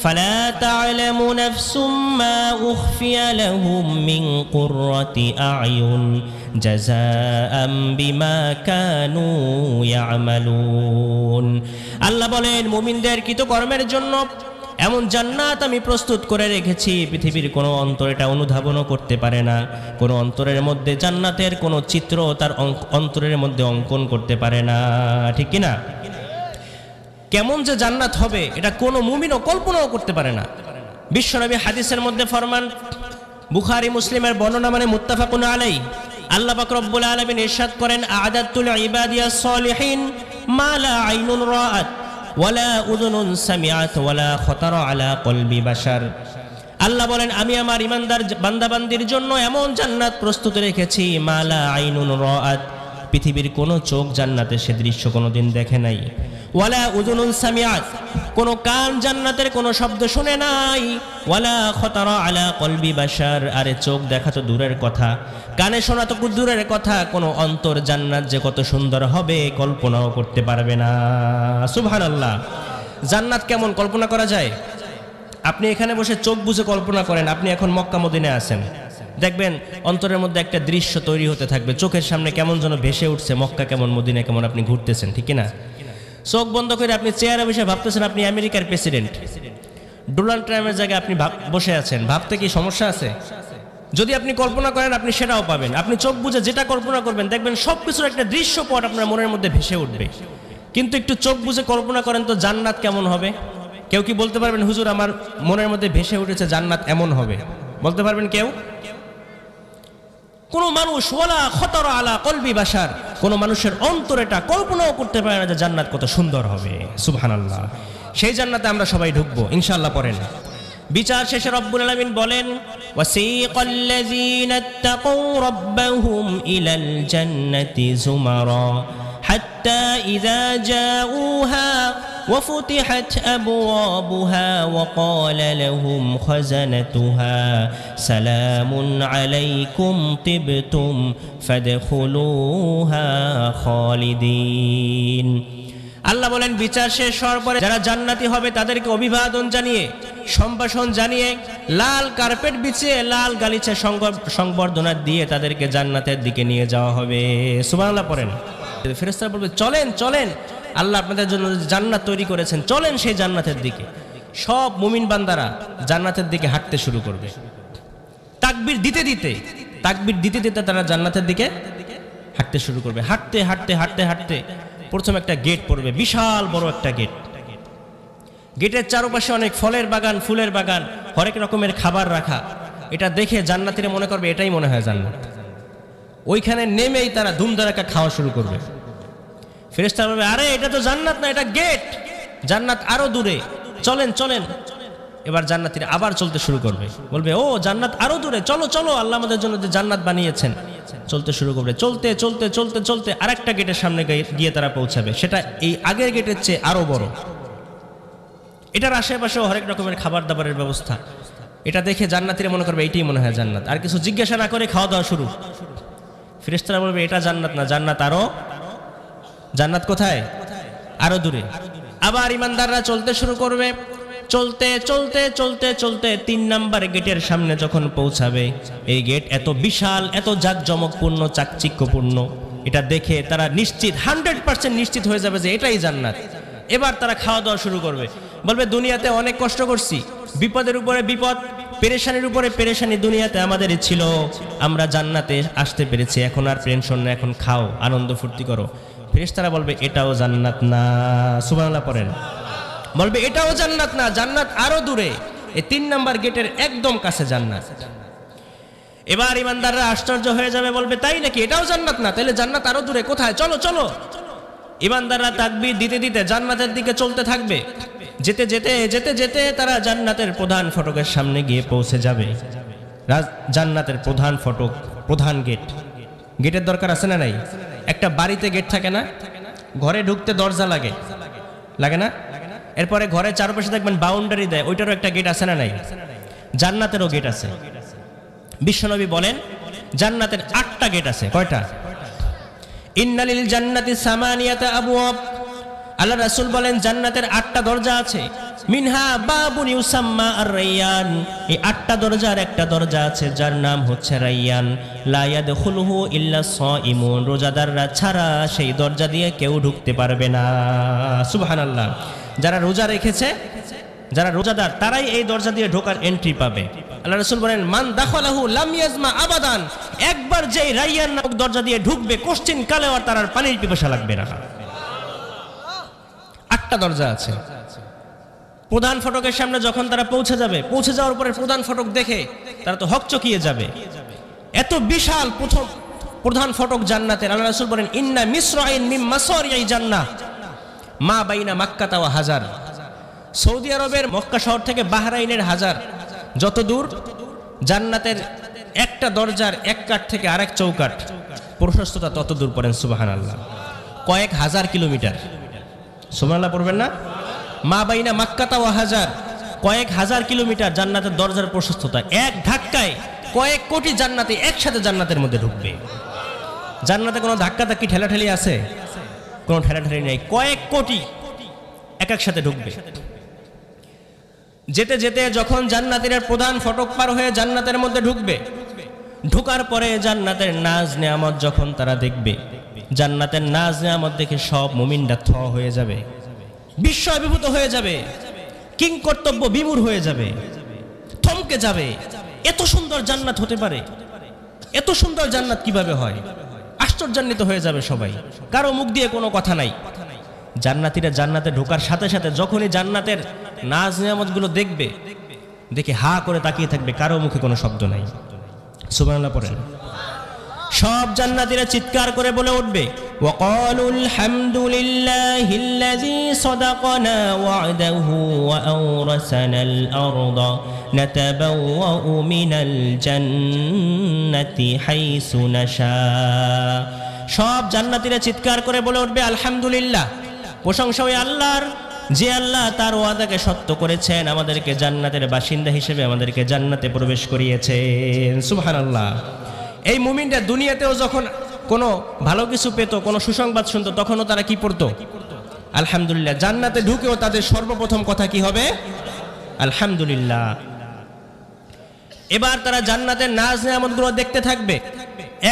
ফালা তা'লামু নাফসুম মা উখফিয়া লাহুম মিন কুররাতি আ'য়ুন জাযাআম বিমা কানু ইয়ামালুন। আল্লাহ বলেন মুমিনদের কৃতকর্মের জন্য এমন জান্নাত আমি প্রস্তুত করে রেখেছি, পৃথিবীর কোনো অন্তর এটা অনুধাবনও করতে পারে না। কোনো অন্তরের মধ্যে জান্নাতের কোনো চিত্র তার অন্তরের মধ্যে অঙ্কন করতে পারে না, ঠিক কিনা? কেমন যে জান্নাত হবে এটা কোনো মুমিনও কল্পনাও করতে পারে না। বিশ্বনবী হাদিসের মধ্যে ফরমান, বুখারী মুসলিমের বর্ণনা মানে মুত্তাফাকুন আলাইহি, আল্লাহ পাক রব্বুল আলামিন ইরশাদ করেন, আ'দাতুল ইবাদিয়াস সালিহিন মা লা আইনুন রাআত ওয়ালা উযুনুন সামিআত ওয়ালা খাতারা আলা কলবি বাশার। আল্লাহ বলেন, আমি আমার ইমানদার বান্দাবান্দির জন্য এমন জান্নাত প্রস্তুত রেখেছি, মা লা আইনুন রাআত, পৃথিবীর কোনো চোখ জান্নাতের সে দৃশ্য কোনোদিন দেখে নাই, ওয়ালা উযুনুন সামিআত, কোনো কান জান্নাতের কোনো শব্দ শুনে নাই, ওয়ালা খাতারা আলা কলবি বাশার, আরে চোখ দেখা তো দূরের কথা, কানে শোনা তো দূরের কথা, কোনো অন্তর জান্নাত যে কত সুন্দর হবে কল্পনাও করতে পারবে না। সুবহানাল্লাহ। জান্নাত কেমন কল্পনা করা যায়? আপনি এখানে বসে চোখ বুজে কল্পনা করেন আপনি এখন মক্কা মদিনায় আছেন, দেখবেন অন্তরের মধ্যে একটা দৃশ্য তৈরি হতে থাকবে, চোখের সামনে কেমন যেন ভেসে উঠছে, মক্কা কেমন মদিনা কেমন, আপনি ঘুরতেছেন, ঠিক না? চোখ বন্ধ করে আপনি চেয়ারে বসে ভাবতেছেন আপনি আমেরিকার প্রেসিডেন্ট, ডোনাল্ড ট্রাম্পের জায়গায় আপনি বসে আছেন, ভাবতে কি সমস্যা আছে? যদি আপনি কল্পনা করেন আপনি সেটাও পাবেন। আপনি চোখ বুজে যেটা কল্পনা করবেন দেখবেন সবকিছুর একটা দৃশ্যপট আপনার মনের মধ্যে ভেসে উঠবে। কিন্তু একটু চোখ বুজে কল্পনা করেন তো জান্নাত কেমন হবে? কেউ কি বলতে পারবেন হুজুর আমার মনের মধ্যে ভেসে উঠেছে জান্নাত এমন হবে? বলতে পারবেন কেউ? কোনো মানুষ ওয়ালা খাতারা আলা কলবি বাশার, কোনো মানুষের অন্তর এটা কল্পনাও করতে পারে না যে জান্নাত কত সুন্দর হবে। সুবহানাল্লাহ। সেই জান্নাতে আমরা সবাই ঢুকবো ইনশাআল্লাহ। পড়েন, বিচার শেষে রব্বুল আলামিন বলেন, ওয়াসিকাল্লাযীনা ইত্তাকাউ রাব্বাহুম ইলাল জান্নাতি যুমারা হাত্তা ইযা জাউহা وفتحت أبوابها وقال لهم خزنتها سلام عليكم طبتم فادخلوها خالدين। আল্লাহ বলেন বিচার শেষ হওয়ার পরে যারা জান্নাতি হবে তাদেরকে অভিবাদন জানিয়ে সম্ভাষণ জানিয়ে লাল কার্পেট বিছিয়ে লাল গালিচা সংবর্ধনা দিয়ে তাদেরকে জান্নাতের দিকে নিয়ে যাওয়া হবে। সুবহানাল্লাহ। পড়েন, ফেরেশতারা বলবে চলেন চলেন, আল্লাহ আপনাদের জন্য জান্নাত তৈরি করেছেন, চলেন সেই জান্নাতের দিকে। সব মুমিন বান্দারা জান্নাতের দিকে হাঁটতে শুরু করবে, তাকবীর দিতে দিতে তারা জান্নাতের দিকে হাঁটতে শুরু করবে। হাঁটতে হাঁটতে হাঁটতে হাঁটতে প্রথম একটা গেট পড়বে, বিশাল বড় একটা গেট। গেটের চারপাশে অনেক ফলের বাগান, ফুলের বাগান, হরেক রকমের খাবার রাখা। এটা দেখে জান্নাতীরা মনে করবে এটাই মনে হয় জান্নাত। ওইখানে নেমেই তারা ধুমধারাক্কা খাওয়া শুরু করবে। ফেরেশতারা বলবে আরে এটা তো জান্নাত না, এটা গেট, জান্নাত আরো দূরে, চলেন চলেন। এবার জান্নাতীরা আবার চলতে শুরু করবে, বলবে ও জান্নাত আরো দূরে, চলো চলো, আল্লাহ আমাদের জন্য যে জান্নাত বানিয়েছেন। চলতে শুরু করবে, চলতে চলতে চলতে চলতে আরেকটা গেটের সামনে গিয়ে তারা পৌঁছাবে, সেটা এই আগের গেটের চেয়ে আরো বড়। এটার আশেপাশেও হরেক রকমের খাবার দাবারের ব্যবস্থা। এটা দেখে জান্নাতীরা মনে করবে এইটাই মনে হয় জান্নাত, আর কিছু জিজ্ঞাসা না করে খাওয়া দাওয়া শুরু। ফেরেশতারা বলবে এটা জান্নাত না, জান্নাত আরো, জান্নাত কোথায়? আরো দূরে। আবার ইমানদাররা চলতে শুরু করবে, চলতে চলতে চলতে চলতে 3 নাম্বার গেটের সামনে যখন পৌঁছাবে, এই গেট এত বিশাল, এত জাঁকজমকপূর্ণ, চাকচিক্যপূর্ণ, এটা দেখে তারা নিশ্চিত 100% নিশ্চিত হয়ে যাবে যে এটাই জান্নাত। এবার তারা খাওয়া দাওয়া শুরু করবে, বলবে দুনিয়াতে অনেক কষ্ট করছি, বিপদের উপরে বিপদ, পেরেশানির উপরে পেরেশানি দুনিয়াতে আমাদের ছিল, আমরা জান্নাতে আসতে পেরেছি, এখন আর টেনশন না, এখন খাও, আনন্দ ফুর্তি করো। ফেরেশতারা বলবে এটাও জান্নাত না। সুবহানাল্লাহ। পড়েন, বলবে এটাও জান্নাত না, জান্নাত আরো দূরে, এই 3 নাম্বার গেটের একদম কাছে জান্নাত। এবার ইমানদাররা আশ্চর্য হয়ে যাবে, বলবে তাই নাকি, এটাও জান্নাত না, তাহলে জান্নাত আরো দূরে, কোথায়, চলো চলো। ইমানদাররা তাকবীর দিতে দিতে জান্নাতের দিকে চলতে থাকবে। যেতে যেতে যেতে যেতে তারা জান্নাতের প্রধান ফটকের সামনে গিয়ে পৌঁছে যাবে। জান্নাতের প্রধান ফটক, প্রধান গেট। গেটের দরকার আছে না নাই? একটা বাড়িতে গেট থাকে না, ঘরে ঢুকতে দরজা লাগে, লাগে না? এরপরে ঘরের চারপাশে দেখবেন বাউন্ডারি দেয়, ওইটারও একটা গেট আছে না নাই? জান্নাতেরও গেট আছে। বিশ্বনবী বলেন জান্নাতের 8টা গেট আছে। কয়টা? ইন্নালিল জান্নাতি সামানিয়াতা আবওয়াব। আল্লাহ রাসূল বলেন জান্নাতের 8টা দরজা আছে। মিনহা বাবুন ইউসাম্মা আর-রাইয়ান। এই 8টা দরজার একটা দরজা আছে যার নাম হচ্ছে রাইয়ান। লা ইয়াদখুলুহু ইল্লা সাইমুন। রোজাদাররা ছাড়া সেই দরজা দিয়ে কেউ ঢুকতে পারবে না। সুবহানাল্লাহ। যারা রোজা রেখেছে যারা রোজাদার তারাই এই দরজা দিয়ে ঢোকার এন্ট্রি পাবে। আল্লাহ রাসূল বলেন, মান দাখালাহু লাম ইয়াজমা আবাদান, একবার যেই রাইয়ান নামক দরজা দিয়ে ঢুকবে কোশ্চিন কালেও আর তার পানির পিপাসা লাগবে না। 8টা দরজা আছে। প্রধান ফটকের সামনে যখন তারা পৌঁছে যাবে, পৌঁছে যাওয়ার পরে প্রধান ফটক দেখে তারা তো হকচকিয়ে যাবে, এত বিশাল প্রধান ফটক জান্নাতের। আল্লাহ রাসূল বলেন, ইন্না মিসরাইন মিন মাসারিই জান্নাহ মা বাইনা মাক্কাতা ওয়া হাজার, সৌদি আরবের মক্কা শহর থেকে বাহরাইনের হাজার, যত দূর জান্নাতের একটা দরজার এক কাঠ থেকে আরেক চৌকাঠ প্রশস্ততা তত দূর। পড়েন সুবহানাল্লাহ। কয়েক হাজার কিলোমিটার। সুবহানাল্লাহ পড়বেন না? মা বাইনা মাক্কাতা ওয়া হাজার, কয়েক হাজার কিলোমিটার জান্নাতের দরজার প্রশস্ততা। এক ধাক্কায় কয়েক কোটি জান্নাতি একসাথে জান্নাতের মধ্যে ঢুকবে। জান্নাতে কোনো ধাক্কা ধাক্কি ঠেলাঠেলি আছে? কোনো ঠেলাঠেলি নেই। কয়েক কোটি এক একসাথে ঢুকবে। যেতে যেতে যখন জান্নাতীরা প্রধান ফটক পার হয়ে জান্নাতের মধ্যে ঢুকবে, ঢোকার পরে জান্নাতের নাজ নেয়ামত যখন তারা দেখবে, জান্নাতের নাজ নেয়ামত দেখে সব মুমিনরা থ হয়ে যাবে, বিস্ময়বিভূত হয়ে যাবে, কিং কর্তব্য বিমূঢ় হয়ে যাবে, থমকে যাবে। এত সুন্দর জান্নাত হতে পারে? এত সুন্দর জান্নাত কিভাবে হয়? আশ্চর্যান্বিত হয়ে যাবে সবাই। কারো মুখ দিয়ে কোনো কথা নাই। জান্নাতীরা জান্নাতে ঢোকার সাথে সাথে যখনই জান্নাতের নাজ নিয়ামতগুলো দেখবে, দেখে হা করে তাকিয়ে থাকবে, কারো মুখে কোনো শব্দ নাই। সুবহানাল্লাহ পড়েন। সব জান্নাতীরা চিৎকার করে বলে উঠবে, ওয়াকালুল হামদুলিল্লাহিল্লাযী সাদাকানা ওয়া'দাহু ওয়া আওরাসানাল আরদা নাতাবাওয়াউ মিনাল জান্নাতি হাইসু নাশা। সব জান্নাতীরা চিৎকার করে বলে উঠবে, আলহামদুলিল্লাহ, প্রশংসা ওই আল্লাহর, যে আল্লাহ তার ওয়াদাকে সত্য করেছেন, আমাদেরকে জান্নাতের বাসিন্দা হিসেবে আমাদেরকে জান্নাতে প্রবেশ করিয়েছেন। সুবহানাল্লাহ। এই মুমিনরা দুনিয়াতেও যখন কোনো ভালো কিছু পেত, কোনো সুসংবাদ শুনতো, তখনও তারা কি পড়তো? আলহামদুলিল্লাহ। জান্নাতে ঢুকেও তাদের সর্বপ্রথম কথা কি হবে? আলহামদুলিল্লাহ। এবার তারা জান্নাতের নাজ নেয়ামতগুলো দেখতে থাকবে।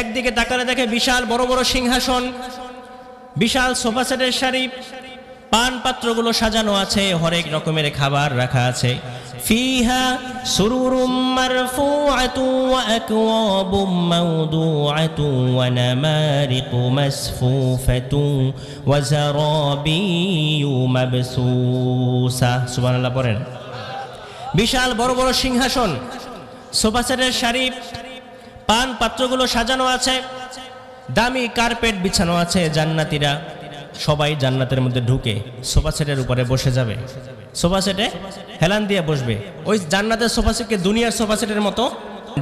একদিকে তাকালে দেখে বিশাল বড় বড় সিংহাসন, বিশাল সোফা সেটের সারি, পান পাত্রগুলো সাজানো আছে, হরেক রকমের খাবার রাখা আছে। ফিহা সুরুরুম মারফুআতু ওয়া আকওয়াবুম মাওদুআতু ওয়া নামারিকু মাসফুফাতু ওয়া যারাবিয়ু মাবসুসা। সুবহানাল্লাহ পড়েন। বিশাল বড় বড় সিংহাসন, সোফা সেটের সারি, পান পাত্রগুলো সাজানো আছে, দামি কার্পেট বিছানো আছে। জান্নাতীরা সবাই জান্নাতের মধ্যে ঢুকে সোফা সেটের উপরে বসে যাবে। সোফা সেটে হেলান দিয়ে বসবে। ওই জান্নাতের সোফা সেটকে দুনিয়ার সোফা সেটের মতো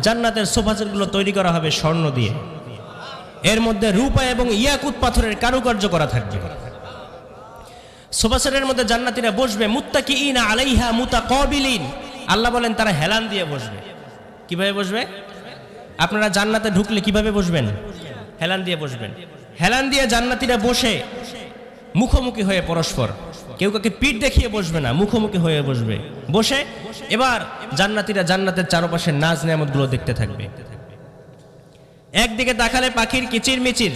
জান্নাতের সোফা সেটগুলো তৈরি করা হবে স্বর্ণ দিয়ে। এর মধ্যে রূপা এবং ইয়াকুত পাথরের কারুকার্য করা থাকবে। সোফা সেটের মধ্যে জান্নাতীরা বসবে, মুত্তাকিইনা আলাইহা মুতাকাবিলিন। আল্লাহ বলেন তারা হেলান দিয়ে বসবে। কিভাবে বসবে? আপনারা জান্নাতে ঢুকলে কিভাবে বসবেন? হেলান দিয়ে বসবেন। হেলান দিয়ে জান্নাতীরা বসে মুখোমুখি হয়ে পরস্পর, কেউ কাউকে পিঠ দেখিয়ে বসবে না, মুখোমুখি হয়ে বসবে। বসে এবার জান্নাতীরা জান্নাতের চারপাশে নাজ নেয়ামতগুলো দেখতে থাকবে। একদিকে তাকালে পাখির কিচির মিচির,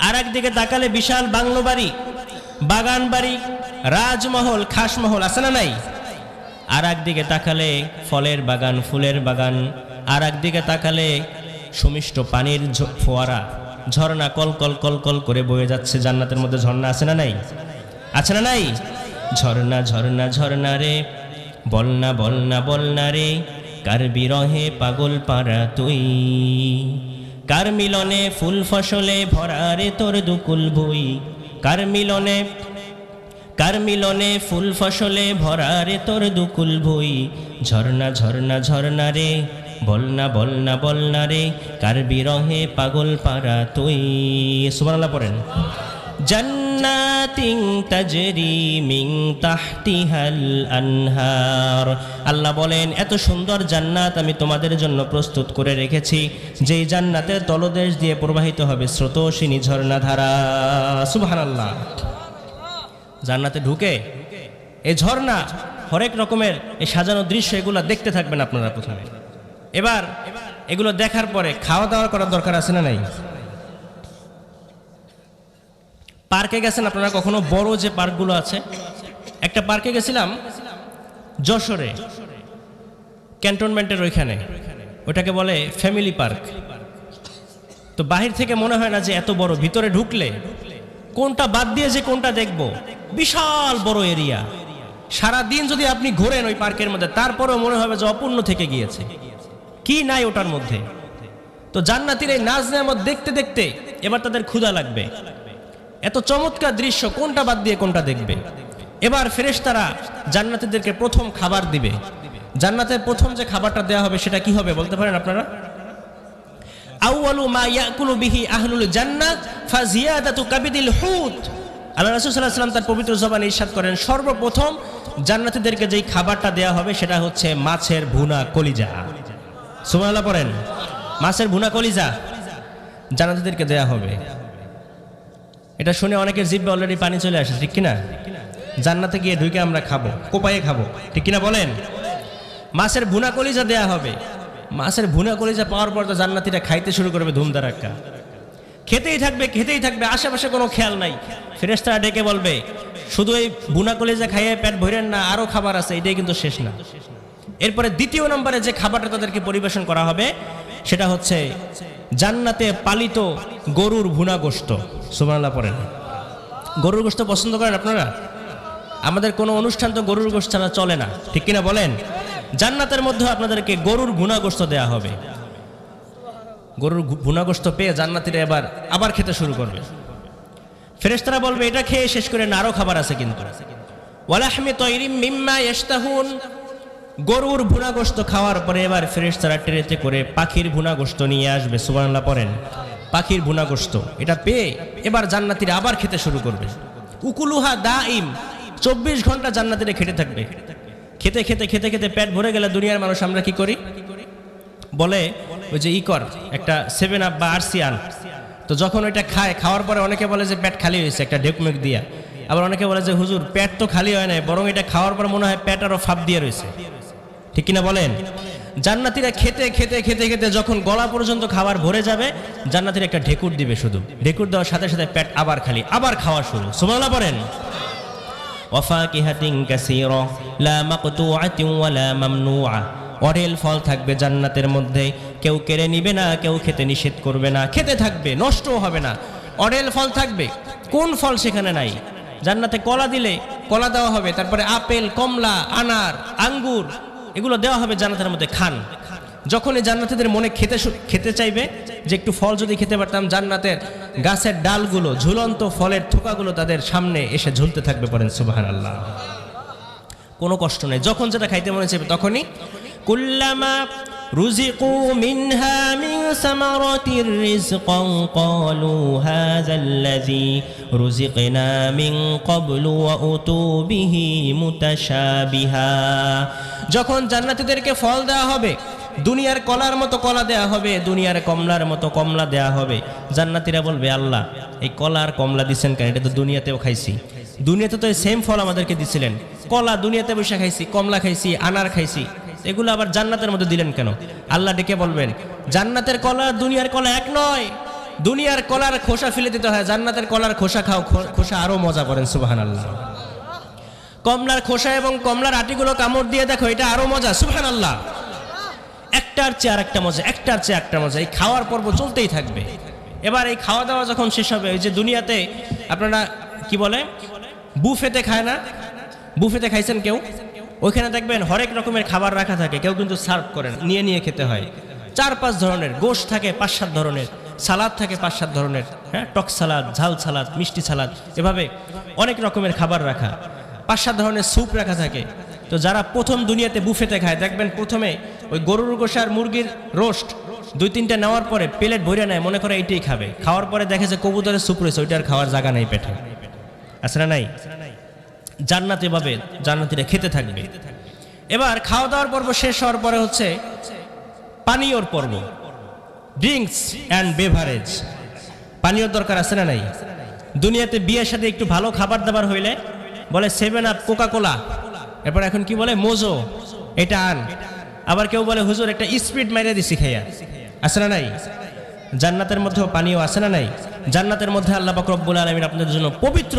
আর একদিকে তাকালে বিশাল বাংলো বাড়ি, বাগান বাড়ি, রাজমহল, খাসমহল আছে না নাই? আর একদিকে তাকালে ফলের বাগান, ফুলের বাগান, আর একদিকে তাকালে সুমিষ্ট পানির ফোয়ারা, ঝর্ণা কল কল কল কল করে বয়ে যাচ্ছে। জান্নাতের মধ্যে ঝর্ণা আছে না নাই? আছে না নাই? ঝর্ণা ঝর্ণা ঝর্ণা রে, বলনা বলনা বলনা রে, কার বিরহে পাগল পারা তুই, কার মিলনে ফুল ফসলে ভরা রে তোর দুকুল ভুই, কার মিলনে ফুল ফসলে ভরা রে তোর দুকুল ভুই। ঝর্ণা ঝর্ণা ঝর্ণা রে, বলনা বলনা বলনা রে, কার বিরহে পাগল পারা তুই। সুবহানাল্লাহ পড়েন। জান্নাতিন তাজরি মিন তাহতিহাল আনহার। আল্লাহ বলেন এত সুন্দর জান্নাত আমি তোমাদের জন্য প্রস্তুত করে রেখেছি, যেই জান্নাতের তলদেশ দিয়ে প্রবাহিত হবে স্রোতস্বিনী ঝর্ণাধারা। সুবহানাল্লাহ। জান্নাতে ঢুকে এই ঝর্ণা, হরেক রকমের এই সাজানো দৃশ্য, এগুলো দেখতে থাকবেন আপনারা প্রথমে। এবার এগুলো দেখার পরে খাওয়া দাওয়া করার দরকার আছে না নাই? পার্কে গেছেন আপনারা কখনো? বড় যে পার্কগুলো আছে, একটা পার্কে গেছিলাম, যশোরে ক্যান্টনমেন্টের ওইখানে, ওটাকে বলে ফ্যামিলি পার্ক। তো বাহির থেকে মনে হয় না যে এত বড়, ভিতরে ঢুকলে কোনটা বাদ দিয়ে যে কোনটা দেখব, বিশাল বড় এরিয়া। সারা দিন যদি আপনি ঘোরেন ওই পার্কের মধ্যে, তারপরেও মনে হবে যে অপূর্ণ থেকে গিয়েছে, কি নাই ওটার মধ্যে। তো জান্নাতীর এই নাজ নেয়ামত দেখতে দেখতে এবার তাদের ক্ষুধা লাগবে, এত চমৎকার দৃশ্য, কোনটা বাদ দিয়ে কোনটা দেখবে। এবার ফেরেশতারা জান্নাতীদেরকে প্রথম খাবার দিবে। জান্নাতের প্রথম যে খাবারটা দেওয়া হবে সেটা কি হবে বলতে পারেন আপনারা? আউয়ালু মা ইয়াকুলু বিহি আহলুল জান্নাহ ফাজিয়াদাতু কাবিদিল হুত। আল্লাহ রাসূল সাল্লাল্লাহু আলাইহি ওয়াসাল্লাম তার পবিত্র জবানে ইরশাদ করেন, সর্বপ্রথম জান্নাতীদেরকে যেই খাবারটা দেওয়া হবে সেটা হচ্ছে মাছের ভুনা কলিজা। সুবহানাল্লাহ পড়েন। মাছের ভুনা কলিজা জান্নাতীদেরকে দেওয়া হবে। এটা শুনে অনেকের জিহ্বায় অলরেডি পানি চলে আসে, ঠিক কিনা? জান্নাতে গিয়ে ঢুকে আমরা খাবো, কোপায়ে খাবো, ঠিক কিনা বলেন? মাছের ভুনা কলিজা দেয়া হবে। মাছের ভুনা কলিজা পাওয়ার পর তো জান্নাতীরা খাইতে শুরু করবে ধুমধারাক্কা, খেতেই থাকবে খেতেই থাকবে, আশেপাশে কোনো খেয়াল নাই। ফেরেশতারা ডেকে বলবে, শুধু এই ভুনা কলিজা খাইয়ে পেট ভরেন না, আরো খাবার আছে, এটাই কিন্তু শেষ না। এরপরে দ্বিতীয় নম্বরে যে খাবারটা তাদেরকে পরিবেশন করা হবে সেটা হচ্ছে জান্নাতে পালিত গরুর ভুনা গোশত। সুবহানাল্লাহ পড়েন। গরুর গোশত পছন্দ করেন আপনারা? আমাদের কোনো অনুষ্ঠান তো গরুর গোশত ছাড়া চলে না, ঠিক কিনা বলেন? জান্নাতের মধ্যে আপনাদেরকে গরুর ভুনা গোশত দেয়া হবে। গরুর ভুনা গোশত পেয়ে জান্নাতীরা আবার খেতে শুরু করবে। ফেরেশতারা বলবে, এটা খেয়ে শেষ করে না, আরো খাবার আছে কিন্তু। ওয়ালাহমি তায়রিম মিম্মা ইয়াশতাহুন। গরুর ভুনা গোশত খাওয়ার পরে এবার ফেরেশতারা ট্রেতে করে পাখির ভুনা গোশত নিয়ে আসবে। সুবহানাল্লাহ পড়েন। পাখির ভুনা গোশত এটা পেয়ে এবার জান্নাতীরা আবার খেতে শুরু করবে। উকুলুহা দাইম, 24 ঘন্টা জান্নাতীরা খেতে থাকবে। খেতে খেতে খেতে খেতে পেট ভরে গেলে দুনিয়ার মানুষ আমরা কি করি? বলে ওই যে একটা 7 আপ বা আরসি আন। তো যখন ওইটা খাওয়ার পরে অনেকে বলে যে পেট খালি হয়েছে একটা ঢেকুমেক দিয়া, আবার অনেকে বলে যে হুজুর পেট তো খালি হয় না, বরং এটা খাওয়ার পর মনে হয় পেট আরো ফাঁপ দিয়ে রয়েছে, ঠিক কিনা বলেন? জান্নাতীরা খেতে খেতে খেতে খেতে যখন গলা পর্যন্ত খাবার ভরে যাবে, জান্নাতীরা একটা ঢেকুর দিবে। শুধু ঢেকুর দেওয়ার সাথে সাথে পেট আবার খালি, আবার খাওয়া শুরু। সুবহানাল্লাহ পড়েন। ওয়াফাকিহাতিন কাসীরা লা মাকতুআতিন ওয়ালা মামনুআ। অঢেল ফল থাকবে জান্নাতের মধ্যে, কেউ কেড়ে নিবে না, কেউ খেতে নিষেধ করবে না, খেতে থাকবে, নষ্টও হবে না। অঢেল ফল থাকবে, কোন ফল সেখানে নাই? জান্নাতে কলা দিলে কলা দেওয়া হবে, তারপরে আপেল, কমলা, আনার, আঙ্গুর, এগুলো দেওয়া হবে জান্নাতের মধ্যে, খান। যখনই জান্নাতীদের মনে খেতে চাইবে যে একটু ফল যদি খেতে পারতাম, জান্নাতের গাছের ডালগুলো, ঝুলন্ত ফলের থোকাগুলো তাদের সামনে এসে ঝুলতে থাকবে। পড়েন সুবহানাল্লাহ। কোনো কষ্ট নেই, যখন যেটা খাইতে মনে চাইবে তখনই। কুল্লামা রুজিকু মিনহা মিন সামারাতির রিজকান ক্বালু হাযাল্লাযী রুজিকনা মিন ক্বাবলু ওয়া উতু বিহি মুতাশাবিহা। যখন জান্নাতীদেরকে ফল দেওয়া হবে, দুনিয়ার কলার মতো কলা দেয়া হবে, দুনিয়ার কমলার মতো কমলা দেয়া হবে, জান্নাতীরা বলবে, আল্লাহ এই কলা আর কমলা দিচ্ছেন কেন? এটা তো দুনিয়াতেও খাইছি, দুনিয়াতে তো এই সেম ফল আমাদেরকে দিছিলেন। কলা দুনিয়াতে বসে খাইছি, কমলা খাইছি, আনার খাইছি, এগুলো আবার জান্নাতের মধ্যে দিলেন কেন? আল্লাহ ডেকে বলবেন, জান্নাতের কলা দুনিয়ার কলা এক নয়। দুনিয়ার কলার খোসা ফেলে দিতে হয়, জান্নাতের কলার খোসা খাও, খোসা আরো মজা। করেন সুবহানাল্লাহ। কমলার খোসা এবং কমলার আটিগুলো কামড় দিয়ে দেখো, এটা আরো মজা। সুবহানাল্লাহ। একটার চেয়ে আরেকটা মজা, একটার চেয়ে একটা মজা। এই খাওয়ার পর্ব চলতেই থাকবে। এবার এই খাওয়া দাওয়া যখন শেষ হবে, ওই যে দুনিয়াতে আপনারা কি বলে বুফেতে খায় না? বুফেতে খাইছেন কেউ? ওইখানে দেখবেন হরেক রকমের খাবার রাখা থাকে, কেউ কিন্তু সার্ভ করেন, নিয়ে নিয়ে খেতে হয়। 4-5 ধরনের গোশত থাকে, 5-7 ধরনের সালাদ থাকে, 5-7 ধরনের, হ্যাঁ, টক সালাদ, ঝাল সালাদ, মিষ্টি সালাদ, এভাবে অনেক রকমের খাবার রাখা, 5-7 ধরনের স্যুপ রাখা থাকে। তো যারা প্রথম দুনিয়াতে বুফেতে খায়, দেখবেন প্রথমে ওই গরুর গোশত আর মুরগির রোস্ট 2-3টা নেওয়ার পরে প্লেট ভরে নেয়, মনে করে এইটাই খাবে। খাওয়ার পরে দেখে যে কবুতরের স্যুপ রয়েছে, ওইটার খাওয়ার জায়গা নেই পেটে। আসলে নাই? জান্নাতে ভাবে জান্নাতীরা খেতে থাকবে। এবার খাওয়া দাওয়ার পর্ব শেষ হওয়ার পরে হচ্ছে পানীয়র পর্ব, ড্রিঙ্কস অ্যান্ড বেভারেজ। পানীয়র দরকার আছে না নাই? দুনিয়াতে বিয়ের সাথে একটু ভালো খাবার দাবার হইলে বলে 7 আপ, কোকা কোলা, এরপর এখন কি বলে মোজো, এটা আন। আবার কেউ বলে হুজুর একটা স্পিড মাইরে দিছি খাইয়া। আছে না নাই? জান্নাতের মধ্যেও পানীয় আছে না নাই? জান্নাতের মধ্যে আল্লাহ পাক রব্বুল আলামিন আপনাদের জন্য পবিত্র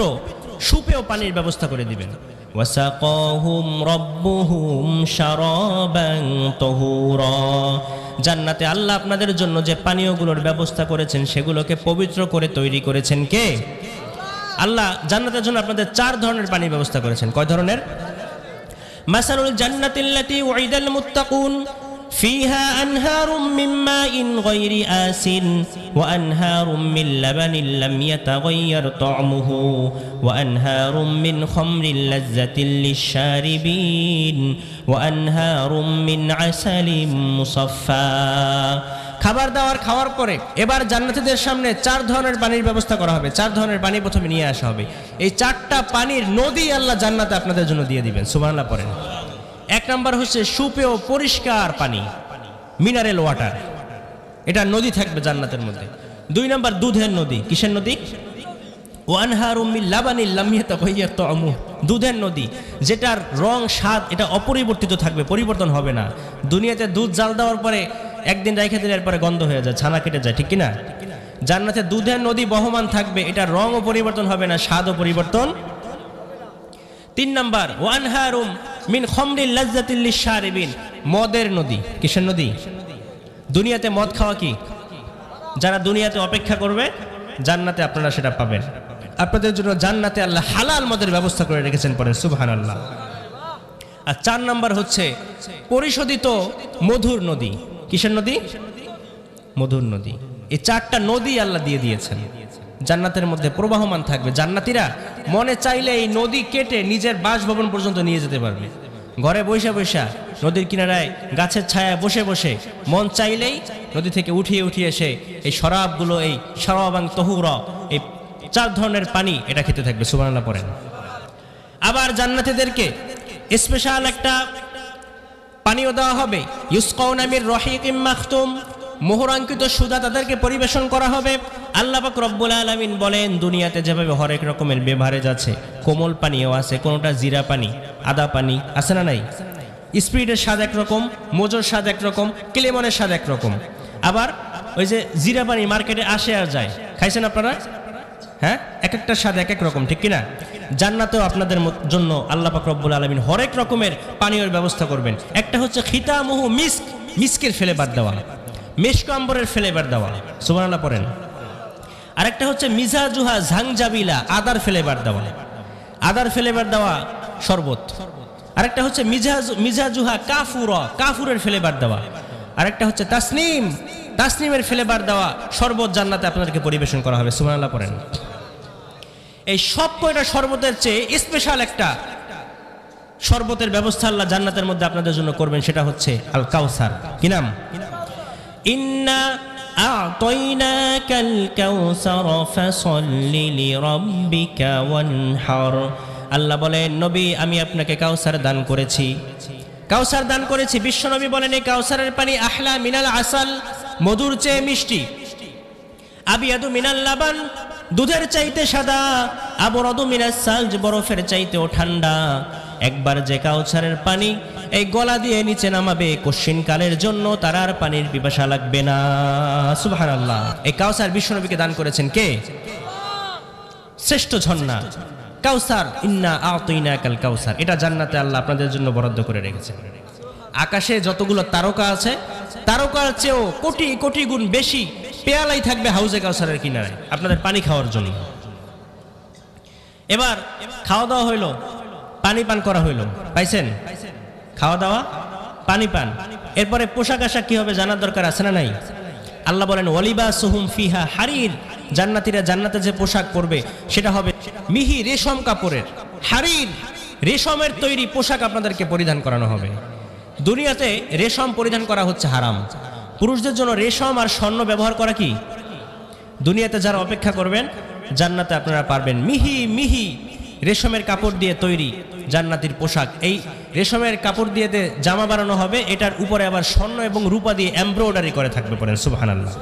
সুপেয় পানির ব্যবস্থা করে দিবেন। ওয়াসাকাহুম রাব্বুহুম শারাবান তাহুরা। জান্নাতে আল্লাহ আপনাদের জন্য যে পানীয়গুলোর ব্যবস্থা করেছেন সেগুলোকে পবিত্র করে তৈরি করেছেন কে? আল্লাহ জান্নাতের জন্য আপনাদের 4 ধরনের পানির ব্যবস্থা করেছেন। কয় ধরনের? মাসালুল জান্নাতিল্লাতী উইদাল মুত্তাকুন ফিহা আনহারুম মিন মাইন গায়রি আসিন ওয়া আনহারুম মিন লাবানিন লাম ইয়াতাগায়্যার তা'মুহু ওয়া আনহারুম মিন খামরিন লাযযাতিল লিশ-শারিবিন ওয়া আনহারুম মিন আসালিম মুসাফফা। খাবার দাবার খাওয়ার পরে এবার জান্নাতীদের সামনে 4 ধরনের পানির ব্যবস্থা করা হবে। 4 ধরনের পানি প্রথমে নিয়ে আসা হবে। এই 4টা পানির নদী আল্লাহ জান্নাতে আপনাদের জন্য দিয়ে দিবেন। সুবহানাল্লাহ পড়েন। 1 নাম্বার হচ্ছে সুপেয় পরিষ্কার পানি, মিনারেল ওয়াটার, এটা নদী থাকবে জান্নাতের মধ্যে। 2 নাম্বার দুধের নদী। কিসের নদী? ওয়ানহারুম মিন লাবানিন লাম ইয়াতাগায়্যার তা'মুহু, দুধের নদী যেটার রং স্বাদ এটা অপরিবর্তিত থাকবে, পরিবর্তন হবে না। দুনিয়াতে দুধ জাল দেওয়ার পরে একদিন রেখে দিলে এরপরে গন্ধ হয়ে যায়, ছানা কেটে যায়, ঠিক কিনা? জান্নাতে দুধের নদী বহমান থাকবে, এটা রঙও পরিবর্তন হবে না, স্বাদও পরিবর্তন। 3 নাম্বার ওয়ানহারুম মিন খামরিন লাযযাতিল লিশ-শারিবিন, মদের নদী। কিসের নদী? দুনিয়াতে মদ খাওয়া কি? যারা দুনিয়াতে অপেক্ষা করবে জান্নাতে আপনারা সেটা পাবেন। আপনাদের জন্য জান্নাতে আল্লাহ হালাল মদের ব্যবস্থা করে রেখেছেন, পড়েন সুবহানাল্লাহ। আর 4 নাম্বার হচ্ছে পরিশোধিত মধুর নদী। কিসের নদী? মধুর নদী। এই 4টা নদী আল্লাহ দিয়ে দিয়েছেন, জান্নাতের মধ্যে প্রবাহমান থাকবে। জান্নাতীরা মনে চাইলে এই নদী কেটে নিজের বাসভবন পর্যন্ত নিয়ে যেতে পারবে। ঘরে বসে বসে নদীর কিনারায় গাছের ছায়ায় বসে বসে মন চাইলেই নদী থেকে উঠিয়ে উঠিয়ে এসে এই শরাবগুলো, এই শারাবান তাহুরা, এই 4 ধরনের পানি এটা খেতে থাকবে। সুবহানাল্লাহ পড়েন। আবার জান্নাতীদেরকে স্পেশাল একটা পানীয় দেওয়া হবে, ইউসকাউনা মির রহিকিম মাখতুম, মোহরাঙ্কিত সুধা তাদেরকে পরিবেশন করা হবে। আল্লাহ পাক রব্বুল আলামিন বলেন, দুনিয়াতে যেভাবে হরেক রকমের বেভারেজ আছে, কোমল পানীয় আছে, কোনোটা জিরা পানি, আদা পানি, আছে না নাই? স্পিরিটের স্বাদ একরকম, মোজোর স্বাদ একরকম, ক্লেমনের স্বাদ একরকম। আবার ওই যে জিরা পানি মার্কেটে আসে আর যায়, খাইছেন আপনারা? হ্যাঁ, এক একটা স্বাদ এক এক রকম, ঠিক কিনা? জান্নাতেও আপনাদের জন্য আল্লাহ পাক রব্বুল আলামিন হরেক রকমের পানীয়ের ব্যবস্থা করবেন। একটা হচ্ছে খিতামুহু মিস্ক, মিস্কের ফ্লেভার দেওয়া, মেশক আম্বরের ফ্লেভার দেওয়া। সুবহানাল্লাহ পড়েন। আরেকটা হচ্ছে মিজাজুহা ঝাংজাবিলা, আদার ফ্লেভার দেওয়া, আদার ফ্লেভার দেওয়া শরবত। আরেকটা হচ্ছে মিজাজুহা কাফুরা, কাফুরের ফ্লেভার দেওয়া। আরেকটা হচ্ছে তাসনিম, তাসনিমের ফ্লেভার দেওয়া শরবত জান্নাতে আপনাদেরকে পরিবেশন করা হবে। সুবহানাল্লাহ পড়েন। এই সব কয়টা শরবতের চেয়ে স্পেশাল একটা শরবতের ব্যবস্থা আল্লাহ জান্নাতের মধ্যে আপনাদের জন্য করবেন, সেটা হচ্ছে আল কাউসার। কি নাম? ইন্না আ'তাইনাকাল কাউসার ফাসাল্লি লিরাব্বিকা ওয়ানহার। আল্লাহ বলেন, নবী আমি আপনাকে কাউসার দান করেছি, কাউসার দান করেছি। বিশ্বনবী বলেন, এই কাউসারের পানি আহলা মিনাল আসাল, মধুর চেয়ে মিষ্টি। আবিয়াদু মিনাল লাবান, দুধের চাইতে সাদা। আবরাদু মিনাস সালজ, বরফের চাইতেও ঠান্ডা। একবার যে কাউসারের পানি এই গলা দিয়ে নিচে নামাবে, কশিন কালের জন্য তার আর পানির পিপাসা লাগবে না। সুবহানাল্লাহ। এই কাউসার বিশ্বনবীকে দান করেছেন কে? শ্রেষ্ঠ ঝর্ণা কাউসার। ইন্না আ'তাইনাকাল কাউসার, এটা জান্নাতে আল্লাহ আপনাদের জন্য বরাদ্দ করে রেখেছেন। আকাশে যতগুলো তারকা আছে, তারকার চেয়েও কোটি কোটি গুণ বেশি পেয়ালাই থাকবে হাউজে কাউসারের কিনারে আপনাদের পানি খাওয়ার জন্য। এবার খাওয়া দাওয়া হইল, পানি পান করা হইল, পাইছেন? খাওয়া দাওয়া, পানি পান। এরপরে পোশাক আশাক কি হবে জানার দরকার আছে না নাই? আল্লাহ বলেন, ওয়ালিবাসুহুম ফিহা হারির, জান্নাতীরা জান্নাতে যে পোশাক পরবে সেটা হবে মিহি রেশম কাপড়ের, হারির রেশমের তৈরি পোশাক আপনাদেরকে পরিধান করানো হবে। দুনিয়াতে রেশম পরিধান করা হচ্ছে হারাম। পুরুষদের জন্য রেশম আর স্বর্ণ ব্যবহার করা কি? দুনিয়াতে যারা অপেক্ষা করবেন জান্নাতে আপনারা পারবেন মিহি মিহি রেশমের কাপড় দিয়ে তৈরি জান্নাতীর পোশাক। এই রেশমের কাপড় দিয়ে জামা বানানো হবে, এটার উপরে আবার স্বর্ণ এবং রূপা দিয়ে এমব্রয়ডারি করে থাকবে। পড়েন সুবহানাল্লাহ।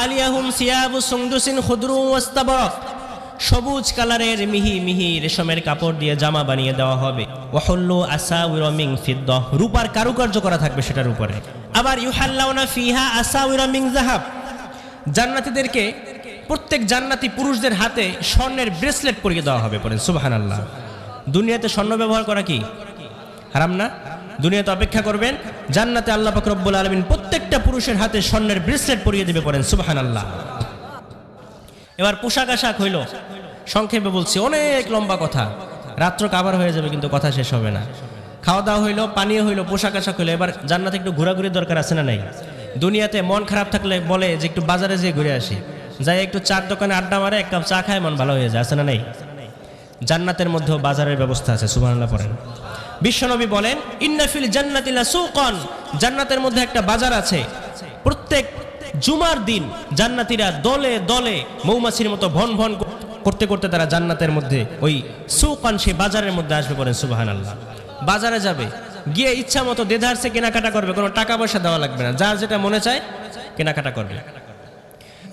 আলিয়াহুম সিয়াবু সুনদুসিন খুদরু ওয়াস্তাবরাক, সবুজ কালারের মিহি মিহি রেশমের কাপড় দিয়ে জামা বানিয়ে দেওয়া হবে। ওয়াহুল্লু আসাউরা মিন ফিদ্দাহ, রূপার কারুকার্য করা থাকবে সেটার উপরে। আবার ইউহাল্লাউনা ফিহা আসাউরা মিন যাহাব, জান্নাতীদেরকে প্রত্যেক জান্নাতি পুরুষদের হাতে স্বর্ণের ব্রেসলেট পরিয়ে দেওয়া হবে। পড়েন সুবহানাল্লাহ। দুনিয়াতে স্বর্ণ ব্যবহার করা কি হারাম না? দুনিয়াতে অপেক্ষা করবেন, জান্নাতে আল্লাহ পাক রব্বুল আলামিন প্রত্যেকটা পুরুষের হাতে স্বর্ণের ব্রেসলেট পরিয়ে দিবে, পড়েন সুবহানাল্লাহ। এবার পোশাক আশাক হইল, সংক্ষেপে বলছি, অনেক লম্বা কথা, রাত্র কাবার হয়ে যাবে কিন্তু কথা শেষ হবে না। খাওয়া দাওয়া হইলো, পানীয় হইলো, পোশাক আশাক হইলো, এবার জান্নাতে একটু ঘোরাঘুরির দরকার আছে না নাই? দুনিয়াতে মন খারাপ থাকলে বলে যে একটু বাজারে যেয়ে ঘুরে আসি, যাই একটু চার দোকানে আড্ডা মারে, এক কাপ চা খায়, মন ভালো হয়ে যায়, আছে না নাই? জান্নাতের মধ্যেও বাজারের ব্যবস্থা আছে, সুবহানাল্লাহ পড়েন। বিশ্বনবী বলেন ইন্না ফিল জান্নাতি লাসুকান, জান্নাতের মধ্যে একটা বাজার আছে। প্রত্যেক জুমার দিন জান্নাতীরা দলে দলে মৌমাছির মতো ভন ভন করতে করতে তারা জান্নাতের মধ্যে ওই সুকান, সেই বাজারের মধ্যে আসবে, পড়েন সুবহানাল্লাহ। বাজারে যাবে, গিয়ে ইচ্ছা মতো দেধারসে কেনাকাটা করবে, কোনো টাকা পয়সা দেওয়া লাগবে না, যার যেটা মনে চায় কেনাকাটা করবে।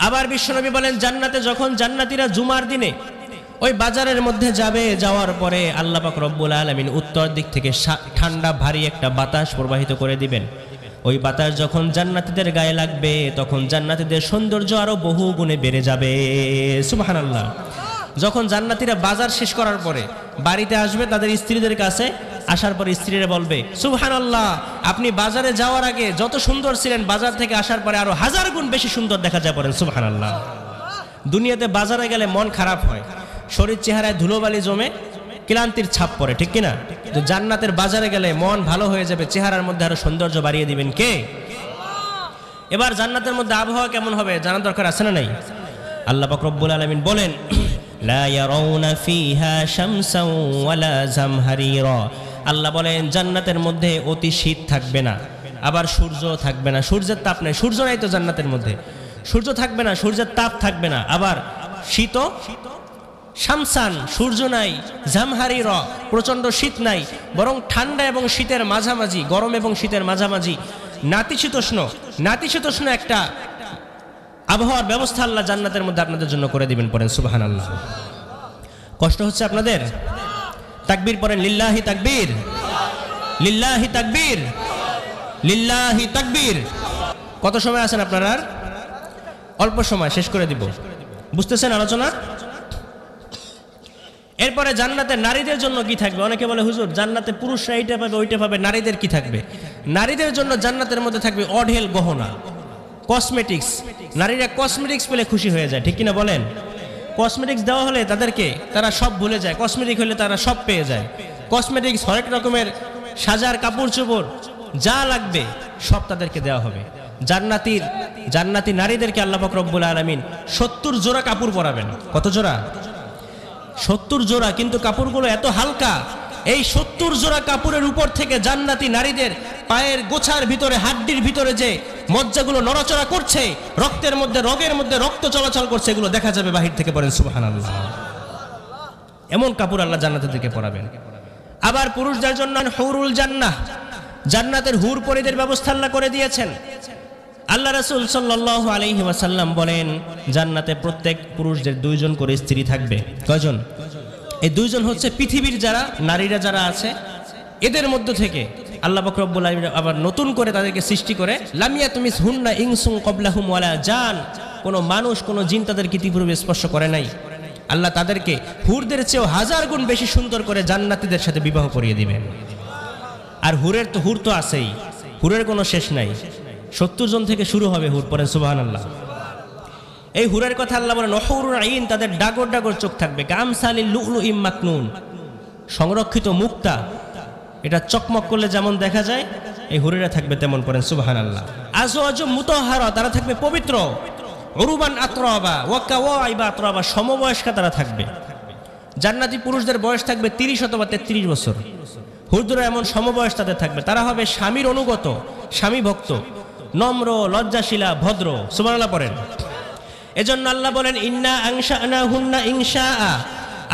আবার বিশ্বনবী বলেন জান্নাতে যখন জান্নাতীরা জুমার দিনে ওই বাজারের মধ্যে যাবে, যাওয়ার পরে আল্লাহ পাক রব্বুল আলামিন উত্তর দিক থেকে ঠান্ডা ভারী একটা বাতাস প্রবাহিত করে দিবেন। ওই বাতাস যখন জান্নাতীদের গায়ে লাগবে তখন জান্নাতীদের সৌন্দর্য আরো বহু গুণে বেড়ে যাবে, সুবহানাল্লাহ। যখন জান্নাতীরা বাজার শেষ করার পরে বাড়িতে আসবে, তাদের স্ত্রীদের কাছে আসার পরে স্ত্রীরা বলবে সুবহানাল্লাহ, আপনি বাজারে যাওয়ার আগে যত সুন্দর ছিলেন, বাজার থেকে আসার পরে আরো 1000 গুণ বেশি সুন্দর দেখা যায়, পড়েন সুবহানাল্লাহ। দুনিয়াতে বাজারে গেলে মন খারাপ হয়, শরীর চেহারায় ধুলোবালি জমে, ক্লান্তির ছাপ পড়ে, ঠিক কিনা? তো জান্নাতের বাজারে গেলে মন ভালো হয়ে যাবে, চেহারার মধ্যে আরো সৌন্দর্য বাড়িয়ে দিবেন কে? এবার জান্নাতের মধ্যে আবহাওয়া কেমন হবে জানার দরকার আছে না নাই? আল্লাহ পাক রব্বুল আলামিন বলেন লা ইয়ারাউনা ফিহা শামসান ওয়ালা জামহারিরা, আল্লাহ বলেন জান্নাতের মধ্যে অতি শীত থাকবে না, আবার সূর্য থাকবে না, সূর্যের তাপ নেই, সূর্য নাই তো জান্নাতের মধ্যে, সূর্য থাকবে না, সূর্যের তাপ থাকবে না, আবার শীত, শামসান সূর্য নাই, জামহারির প্রচন্ড শীত নাই, বরং ঠান্ডা এবং শীতের মাঝামাঝি, গরম এবং শীতের মাঝামাঝি নাতিশীতোষ্ণ একটা আবহাওয়ার ব্যবস্থা আল্লাহ জান্নাতের মধ্যে আপনাদের জন্য করে দিবেন, পড়েন সুবহানাল্লাহ। কষ্ট হচ্ছে আপনাদের? তাকবীর পড়েন, লিল্লাহি তাকবীর, লিল্লাহি তাকবীর, লিল্লাহি তাকবীর। কত সময় আছেন আপনারা? অল্প সময়, শেষ করে দিব। বুঝতেছেন আলোচনা? এরপরে জান্নাতে নারীদের জন্য কি থাকবে? অনেকে বলে হুজুর জান্নাতে পুরুষরা এইটা পাবে ওইটা পাবে, নারীদের কি থাকবে? নারীদের জন্য জান্নাতের মধ্যে থাকবে অঢেল গহনা, কসমেটিক্স। নারীরা কসমেটিক্স পেলে খুশি হয়ে যায়, ঠিক কিনা বলেন? কসমেটিক্স দেওয়া হলে তাদেরকে, তারা সব ভুলে যায়, কসমেটিক হলে তারা সব পেয়ে যায়। কসমেটিক্স, হরেক রকমের সাজার কাপড় চোপড় যা লাগবে সব তাদেরকে দেওয়া হবে। জান্নাতি নারীদেরকে আল্লাহ পাক রব্বুল আলামিন 70 জোড়া কাপড় পরাবেন। কত জোড়া? 70 জোড়া। কিন্তু কাপড়গুলো এত হালকা, এই 70 জোড়া কাপড়ের উপর থেকে জান্নাতি নারীদের পায়ের গোছার ভিতরে, হাড্ডির ভিতরে যে মজ্জাগুলো নড়াচড়া করছে, রক্তের মধ্যে, রগের মধ্যে রক্ত চলাচল করছে, এগুলো দেখা যাবে বাহির থেকে, পড়েন সুবহানাল্লাহ। এমন কাপড় আল্লাহ জান্নাতীদেরকে পরাবেন। আবার পুরুষদের জন্য হুরুল জান্নাহ, জান্নাতের হুর পরীদের ব্যবস্থা আল্লাহ করে দিয়েছেন। আল্লাহ রাসূল সাল্লাল্লাহু আলাইহি ওয়াসাল্লাম বলেন জান্নাতে প্রত্যেক পুরুষদের 2 জন করে স্ত্রী থাকবে। কয়জন? এই 2 জন হচ্ছে পৃথিবীর যারা নারীরা যারা আছে এদের মধ্য থেকে আল্লাহ পাক রব্বুল আলামিন আবার নতুন করে তাদেরকে সৃষ্টি করে, লাম ইয়াতমিসহুন্না ইনসুন ক্বাবলাহুম ওয়ালা জান, কোনো মানুষ কোনো জিন তাদেরকে ইতিপূর্বে স্পর্শ করে নাই। আল্লাহ তাদেরকে হুরদের চেয়েও 1000 গুণ বেশি সুন্দর করে জান্নাতীদের সাথে বিবাহ করিয়ে দিবেন। আর হুর তো আছেই, হুরের কোনো শেষ নাই। 70 জন থেকে শুরু হবে হুর, পড়েন সুবহানাল্লাহ। এই হুরের কথা আল্লাহ বলেন ওহুরুন আইন, তাদের ডাগর ডাগর চোখ থাকবে, কামসালিল লুলুইম মাকনুন, সংরক্ষিত মুক্তা, এটা চকমক করলে যেমন দেখা যায় এই হুরেরা থাকবে তেমন, পড়েন সুবহানাল্লাহ। আজওয়াজু মুতাহহারা, তারা থাকবে পবিত্র, উরুবান আতরাবা ওয়া কাওয়াইবা আতরাবা, সমবয়স্কা তারা থাকবে। জান্নাতি পুরুষদের বয়স থাকবে 30 অথবা 33 বছর। হুররা এমন সমবয়স তাদের থাকবে, তারা হবে স্বামীর অনুগত, স্বামী ভক্ত, নম্র, লজ্জাশীলা, ভদ্র, সুবহানাল্লাহ পড়েন। এজন্য আল্লাহ বলেন ইন্না আনশানাহুন্না ইনশাআ,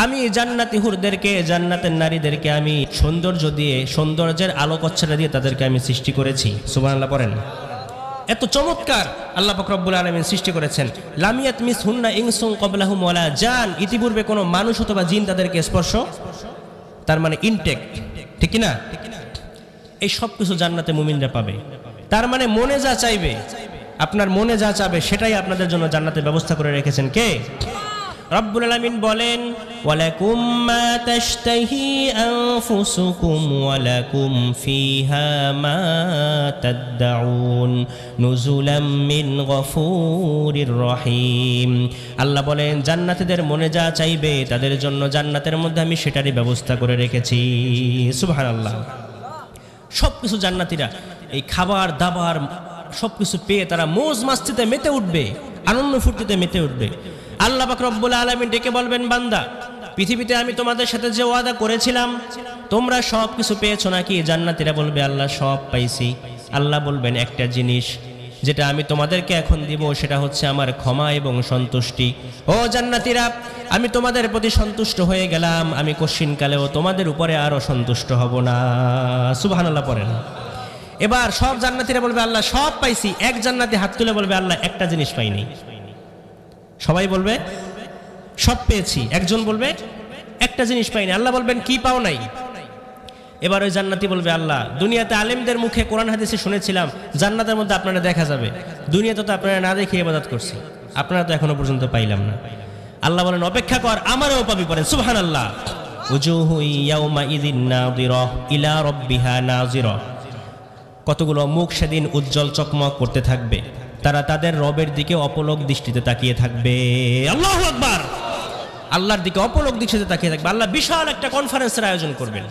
আমি জান্নাতি হুরদেরকে, জান্নাতের নারীদেরকে আমি সৌন্দর্য দিয়ে, সৌন্দর্যের আলোকচ্ছটা দিয়ে তাদেরকে আমি সৃষ্টি করেছি, সুবহানাল্লাহ পড়েন। এত চমৎকার আল্লাহ পাক রব্বুল আলামিন সৃষ্টি করেছেন। লাম ইয়াতমিসহুন্না ইনসুন ক্বাবলাহুম ওয়ালা জান, ইতিপূর্বে কোনো মানুষ অথবা জিন তাদেরকে স্পর্শ, তার মানে ইনটেক, ঠিক কি না? এই সব কিছু জান্নাতে মুমিনরা পাবে। তার মানে মনে যা চাইবে, আপনার মনে যা চাবে সেটাই আপনাদের জন্য জান্নাতে ব্যবস্থা করে রেখেছেন কে? রব্বুল আলামিন বলেন ওয়ালাকুম মা তাশতাহি আনফুসুকুম ওয়ালাকুম ফিহা মা তাদউন নুজুলাম মিন গফুরির রহিম। আল্লাহ বলেন জান্নাতীদের মনে যা চাইবে তাদের জন্য জান্নাতের মধ্যে আমি সেটারই ব্যবস্থা করে রেখেছি। সুবহানাল্লাহ। সবকিছু জান্নাতীরা এই খাবার দাবার সবকিছু পেয়ে তারা মৌজ মাস্তিতে মেতে উঠবে, আনন্দ ফুর্তিতে মেতে উঠবে। আল্লাহ পাক রব্বুল আলামিন ডেকে বলবেন বান্দা পৃথিবীতে আমি তোমাদের সাথে যে ওয়াদা করেছিলাম তোমরা সব কিছু পেয়েছো নাকি? জান্নাতীরা বলবে আল্লাহ সব পাইছি। আল্লাহ বলবেন একটা জিনিস যেটা আমি তোমাদেরকে এখন দিব সেটা হচ্ছে আমার ক্ষমা এবং সন্তুষ্টি। ও জান্নাতীরা আমি তোমাদের প্রতি সন্তুষ্ট হয়ে গেলাম, আমি কশিনকালেও তোমাদের উপরে আরো সন্তুষ্ট হব না। সুবহানাল্লাহ পড়েন। এবার সব জান্নাতীরা বলবে আল্লাহ সব পাইছি। এক জান্নাতি হাত তুলে বলবে আল্লাহ একটা জিনিস পাইনি। সবাই বলবে সব পেয়েছি, একজন বলবে একটা জিনিস পাইনি। আল্লাহ বলবেন কি পাও নাই? এবার ওই জান্নাতি বলবে আল্লাহ দুনিয়াতে আলেমদের মুখে কোরআন হাদিসে শুনেছিলাম জান্নাতের মধ্যে আপনারা দেখা যাবে, দুনিয়াতে তো আপনারা না দেখে ইবাদত করছি, আপনারা তো এখনো পর্যন্ত পাইলাম না। আল্লাহ বলেন অপেক্ষা কর, আমারও পাবি। পড়েন সুবহানাল্লাহ। উজুহু ইয়াউমা ইযিন নাযিরা ইলা রাব্বিহা নাযিরা। কতগুলো মুখ সেদিন উজ্জ্বল চকমক করতে থাকবে, তারা তাদের রবের দিকে অপলক দৃষ্টিতে তাকিয়ে থাকবে। আল্লাহু আকবার। আল্লাহর দিকে অপলক দৃষ্টিতে তাকিয়ে থাকবে। আল্লাহ বিশাল একটা কনফারেন্সের আয়োজন করবেন,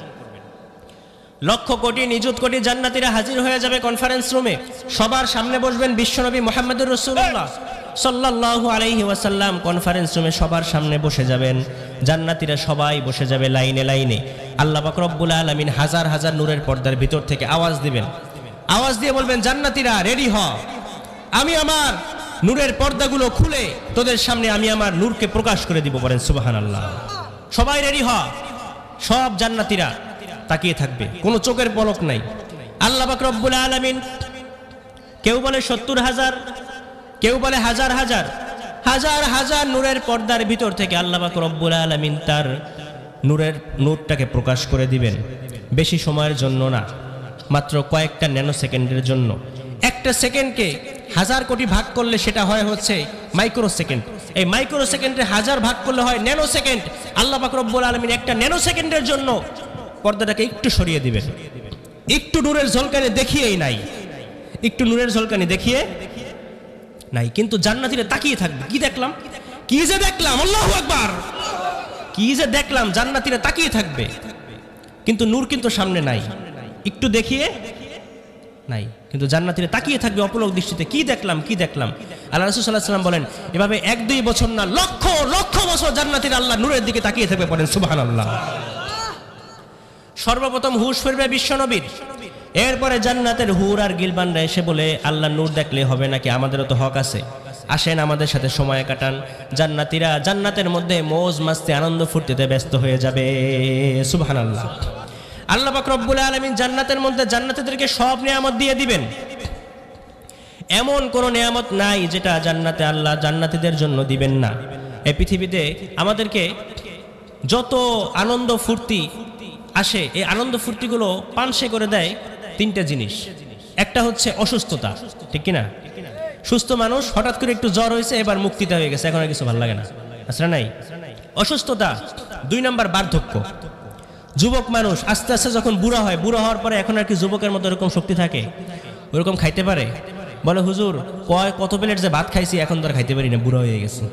লক্ষ কোটি নিযুত কোটি জান্নাতীরা হাজির হয়ে যাবে কনফারেন্স রুমে। সবার সামনে বসবেন বিশ্বনবী মুহাম্মদুর রাসূলুল্লাহ সাল্লাল্লাহু আলাইহি ওয়াসাল্লাম। কনফারেন্স রুমে সবার সামনে বসে যাবেন, জান্নাতীরা সবাই বসে যাবে লাইনে লাইনে। আল্লাহ পাক রব্বুল আলামিন হাজার হাজার নূরের পর্দার ভিতর থেকে আওয়াজ দিবেন, আওয়াজ দিয়ে বলবেন জান্নাতীরা রেডি হ, আমি আমার নূরের পর্দাগুলো খুলে তোদের সামনে আমি আমার নূরকে প্রকাশ করে দিব। বলেন সুবহানাল্লাহ। সবাই রেডি হ। সব জান্নাতীরা তাকিয়ে থাকবে, কোনো চোখের পলক নাই। আল্লাহ পাক রব্বুল আলামিন কেউ বলে 70,000, কেউ বলে হাজার হাজার হাজার হাজার নূরের পর্দার ভিতর থেকে আল্লাহ পাক রব্বুল আলামিন তার নূরটাকে প্রকাশ করে দিবেন। বেশি সময়ের জন্য না, মাত্র কয়েকটা ন্যানো সেকেন্ডের জন্য। একটা সেকেন্ডকে হাজার কোটি ভাগ করলে সেটা হয় হচ্ছে মাইক্রো সেকেন্ড। এই মাইক্রো সেকেন্ডে হাজার ভাগ করলে হয় ন্যানো সেকেন্ড। আল্লাহ পাক রব্বুল আলামিন একটা ন্যানো সেকেন্ডের জন্য পর্দাটাকে একটু সরিয়ে দিবেন, একটু নূরের ঝলকানি দেখিয়েই নাই, একটু নূরের ঝলকানি দেখিয়ে নাই। কিন্তু জান্নাতীরা তাকিয়ে থাকবে, কি দেখলাম, কি যে দেখলাম, আল্লাহু আকবার, কি যে দেখলাম। জান্নাতীরা তাকিয়ে থাকবে, কিন্তু নূর কিন্তু সামনে নাই, একটু দেখিয়ে নাই, কিন্তু জান্নাতীরা তাকিয়ে থাকবে অপলক দৃষ্টিতে, কি দেখলাম, কি দেখলাম। আল্লাহ রাসূল সাল্লাল্লাহু আলাইহি ওয়াসাল্লাম বলেন এভাবে 1-2 বছর না, লক্ষ লক্ষ বছর জান্নাতীরা আল্লাহ নূরের দিকে তাকিয়ে থাকবে। পড়েন সুবহানাল্লাহ। সর্বপ্রথম হুশ ফিরবে বিশ্বনবীর, এরপরে জান্নাতের হুর আর গিলবানরা এসে বলে আল্লাহ নূর দেখলে হবে নাকি, আমাদেরও তো হক আছে, আসেন আমাদের সাথে সময় কাটান। জান্নাতীরা জান্নাতের মধ্যে মৌজ মাস্তি আনন্দ ফুর্তিতে ব্যস্ত হয়ে যাবে। সুবহানাল্লাহ। আল্লাহ পাক রব্বুল আলামিন জান্নাতের মধ্যে জান্নাতীদেরকে সব নিয়ামত দিয়ে দিবেন। এমন কোন নিয়ামত নাই যেটা জান্নাতে আল্লাহ জান্নাতীদের জন্য দিবেন না। এই পৃথিবীতে আমাদেরকে যত আনন্দ ফুর্তি আসে, এই আনন্দ ফুর্তিগুলো পানসে করে দেয় 3টে জিনিস। একটা হচ্ছে অসুস্থতা, ঠিক কিনা? সুস্থ মানুষ হঠাৎ করে একটু জ্বর হয়েছে, এবার মুক্তিতে হয়ে গেছে, এখন আর কিছু ভালো লাগে না, আসলে নাই অসুস্থতা। 2 নাম্বার বার্ধক্য। যুবক মানুষ আস্তে আস্তে যখন বুড়া হয়, বুড়া হওয়ার পরে এখন আর কি যুবকের মতো এরকম শক্তি থাকে, ওরকম খাইতে পারে? বলে হুজুর কত প্লেট যে ভাত খাইছি এখন তো আর খাইতে পারি না, বুড়া হয়ে গেছে,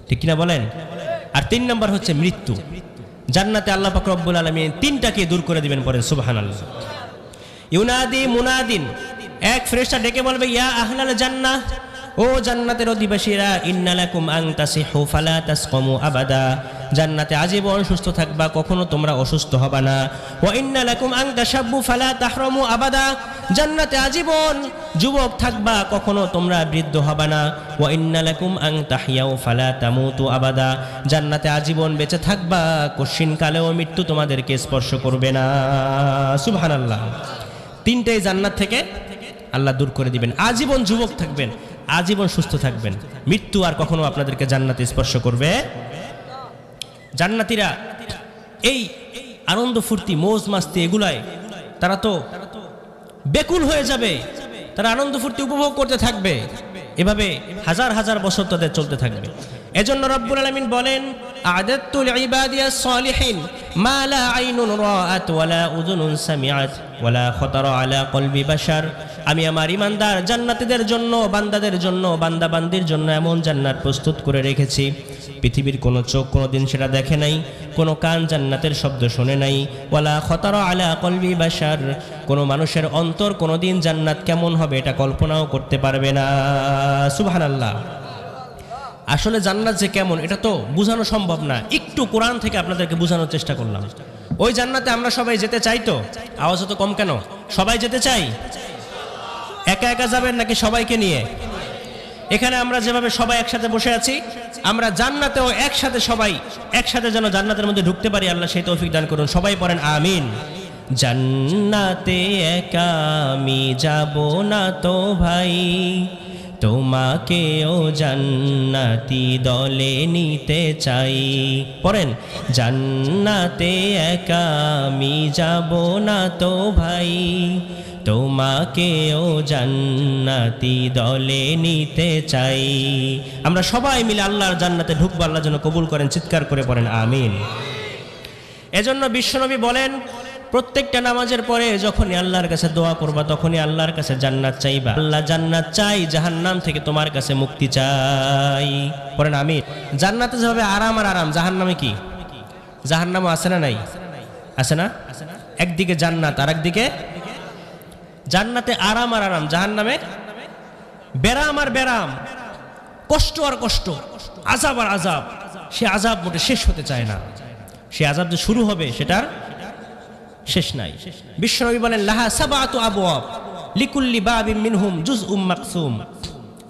ঠিক কিনা বলেন? আর 3 নাম্বার হচ্ছে মৃত্যু। জান্নাতে আল্লাহ পাক রব্বুল আলামিন 3টাকে দূর করে দিবেন। পড়েন সুবহানাল্লাহ। ইউনাদি মুনাদিন, এক ফেরেশতা ডেকে বলবে ইয়া আহলাল জান্নাহ, ও জান্নাতের অধিবাসীরা, ইন্না লাকুম আন তাসিহু ফালা তাসকামু আবাদা, জান্নাতে আজীবন সুস্থ থাকবা, কখনো তোমরা অসুস্থ হবা না। ওয়া ইন্না লাকুম আন তাশাব্বু ফালা তাহরামু আবাদা, জান্নাতে আজীবন যুবক থাকবা, কখনো তোমরা বৃদ্ধ হবা না। ওয়া ইন্না লাকুম আন তাহইয়াউ ফালা তামুতু আবাদা, জান্নাতে আজীবন বেঁচে থাকবা, কশিন কালেও মৃত্যু তোমাদেরকে স্পর্শ করবে না। সুবহানাল্লাহ। 3টাই জান্নাত থেকে আল্লাহ দূর করে দিবেন। আজীবন যুবক থাকবেন, আজীবন সুস্থ থাকবেন, মৃত্যু আর কখনো আপনাদেরকে জান্নাতে স্পর্শ করবে। জান্নাতীরা এই আনন্দ ফুর্তি মৌজ মাস্তি এগুলায় তারা তো বেকুল হয়ে যাবে, তারা আনন্দ ফুর্তি উপভোগ করতে থাকবে, এভাবে হাজার হাজার বছর তাদের চলতে থাকবে। এজন্য রব্বুল আলামিন বলেন, আ'দাতু লিইবাদিয়াস সালিহিন মা লা আইনুন রাআত ওয়ালা উযুনুন সামিআত ওয়ালা খাতারা আলা কলবি বাশার। আমি আমার ঈমানদার জান্নাতীদের জন্য, বান্দাদের জন্য, বান্দাবান্দির জন্য এমন জান্নাত প্রস্তুত করে রেখেছি, পৃথিবীর কোনো চোখ কোনোদিন সেটা দেখে নাই, কোনো কান জান্নাতের শব্দ শোনে নাই। ওয়ালা খাতারা আলা কলবি বাশার, কোনো মানুষের অন্তর কোনোদিন জান্নাত কেমন হবে এটা কল্পনাও করতে পারবে না। সুবহানাল্লাহ। আসলে জান্নাত যে কেমন এটা তো বোঝানো সম্ভব না, একটু কোরআন থেকে আপনাদেরকে বোঝানোর চেষ্টা করলাম। ওই জান্নাতে আমরা সবাই যেতে চাই তো? আওয়াজ তো কম কেন? সবাই যেতে চাই? একা একা যাবেন নাকি সবাইকে নিয়ে? এখানে আমরা যেভাবে সবাই একসাথে বসে আছি, আমরা জান্নাতেও একসাথে সবাই একসাথে যেন জান্নাতের মধ্যে ঢুকতে পারি, আল্লাহ সেই তৌফিক দান করুন। সবাই পড়েন আমিন। জান্নাতে একা আমি যাব না তো ভাই, তোমাকেও জান্নাতি দলে নিতে চাই। পড়েন, জান্নাতে একা আমি যাব না তো ভাই, তোমাকেও জান্নাতি দলে নিতে চাই। আমরা সবাই মিলে আল্লাহর জান্নাতে ঢুকবো, আল্লাহ যেন কবুল করেন। চিৎকার করে পড়েন আমিন। এজন্য বিশ্বনবী বলেন, প্রত্যেকটা নামাজের পরে যখনই আল্লাহর কাছে দোয়া করবা তখনই আল্লাহর কাছে জান্নাত চাইবা। আল্লাহ জান্নাত চাই, জাহান্নাম থেকে তোমার কাছে মুক্তি চাই। পড়েন আমিন। জান্নাতে যেভাবে আরাম আর আরাম, জাহান্নামে কি? জাহান্নামও আছে না নাই? আছে না? একদিকে জান্নাত আর একদিকে জান্নাতে আরাম আর আরাম, জাহান্নামে বেরাম আর বেরাম, কষ্ট আর কষ্ট, আযাব আর আযাব। সে আযাব মোটে শেষ হতে চায় না, সে আযাব যে শুরু হবে সেটার শেষ নাই। বিশ্বনবী বলেন, লাহা সাবআতু আবওয়াব লিকুল্লি বাবিন মিনহুম জুজউম মাকসুম।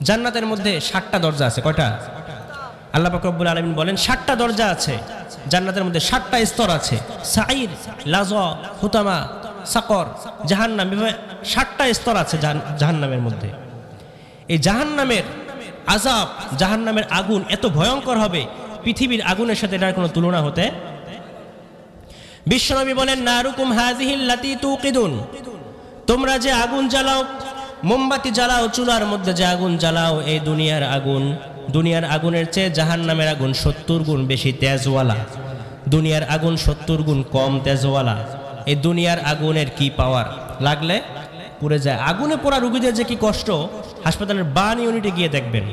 জান্নাতের মধ্যে ৭টা দরজা আছে। কয়টা? আল্লাহ পাক রব্বুল আলামিন বলেন ৭টা দরজা আছে জান্নাতের মধ্যে, ৭টা স্তর আছে। সাঈর, লাযা, হুতামা, সাকর, জাহান্নাম, এভাবে ৭টা স্তর আছে জাহান্নামের মধ্যে। এই জাহান্নামের আযাব, জাহান্নামের আগুন এত ভয়ঙ্কর হবে, পৃথিবীর আগুনের সাথে এটার কোনো তুলনা হতে। বিশ্বনবী বলেন, নারুকুম হাযিহিল লাতী তুকিদুন, তোমরা যে আগুন জ্বালাও, মোমবাতি জ্বালাও, চুলার মধ্যে যে আগুন জ্বালাও, এই দুনিয়ার আগুন, দুনিয়ার আগুনের চেয়ে জাহান্নামের আগুন ৭০ গুণ বেশি তেজওয়ালা। দুনিয়ার আগুন ৭০ গুণ কম তেজওয়ালা। এই দুনিয়ার আগুনের কি পাওয়ার, লাগলে পুড়ে যায়। আগুনে পোড়া রোগীদের যে কি কষ্ট, হাসপাতালের বার্ন ইউনিটে গিয়ে দেখবেন,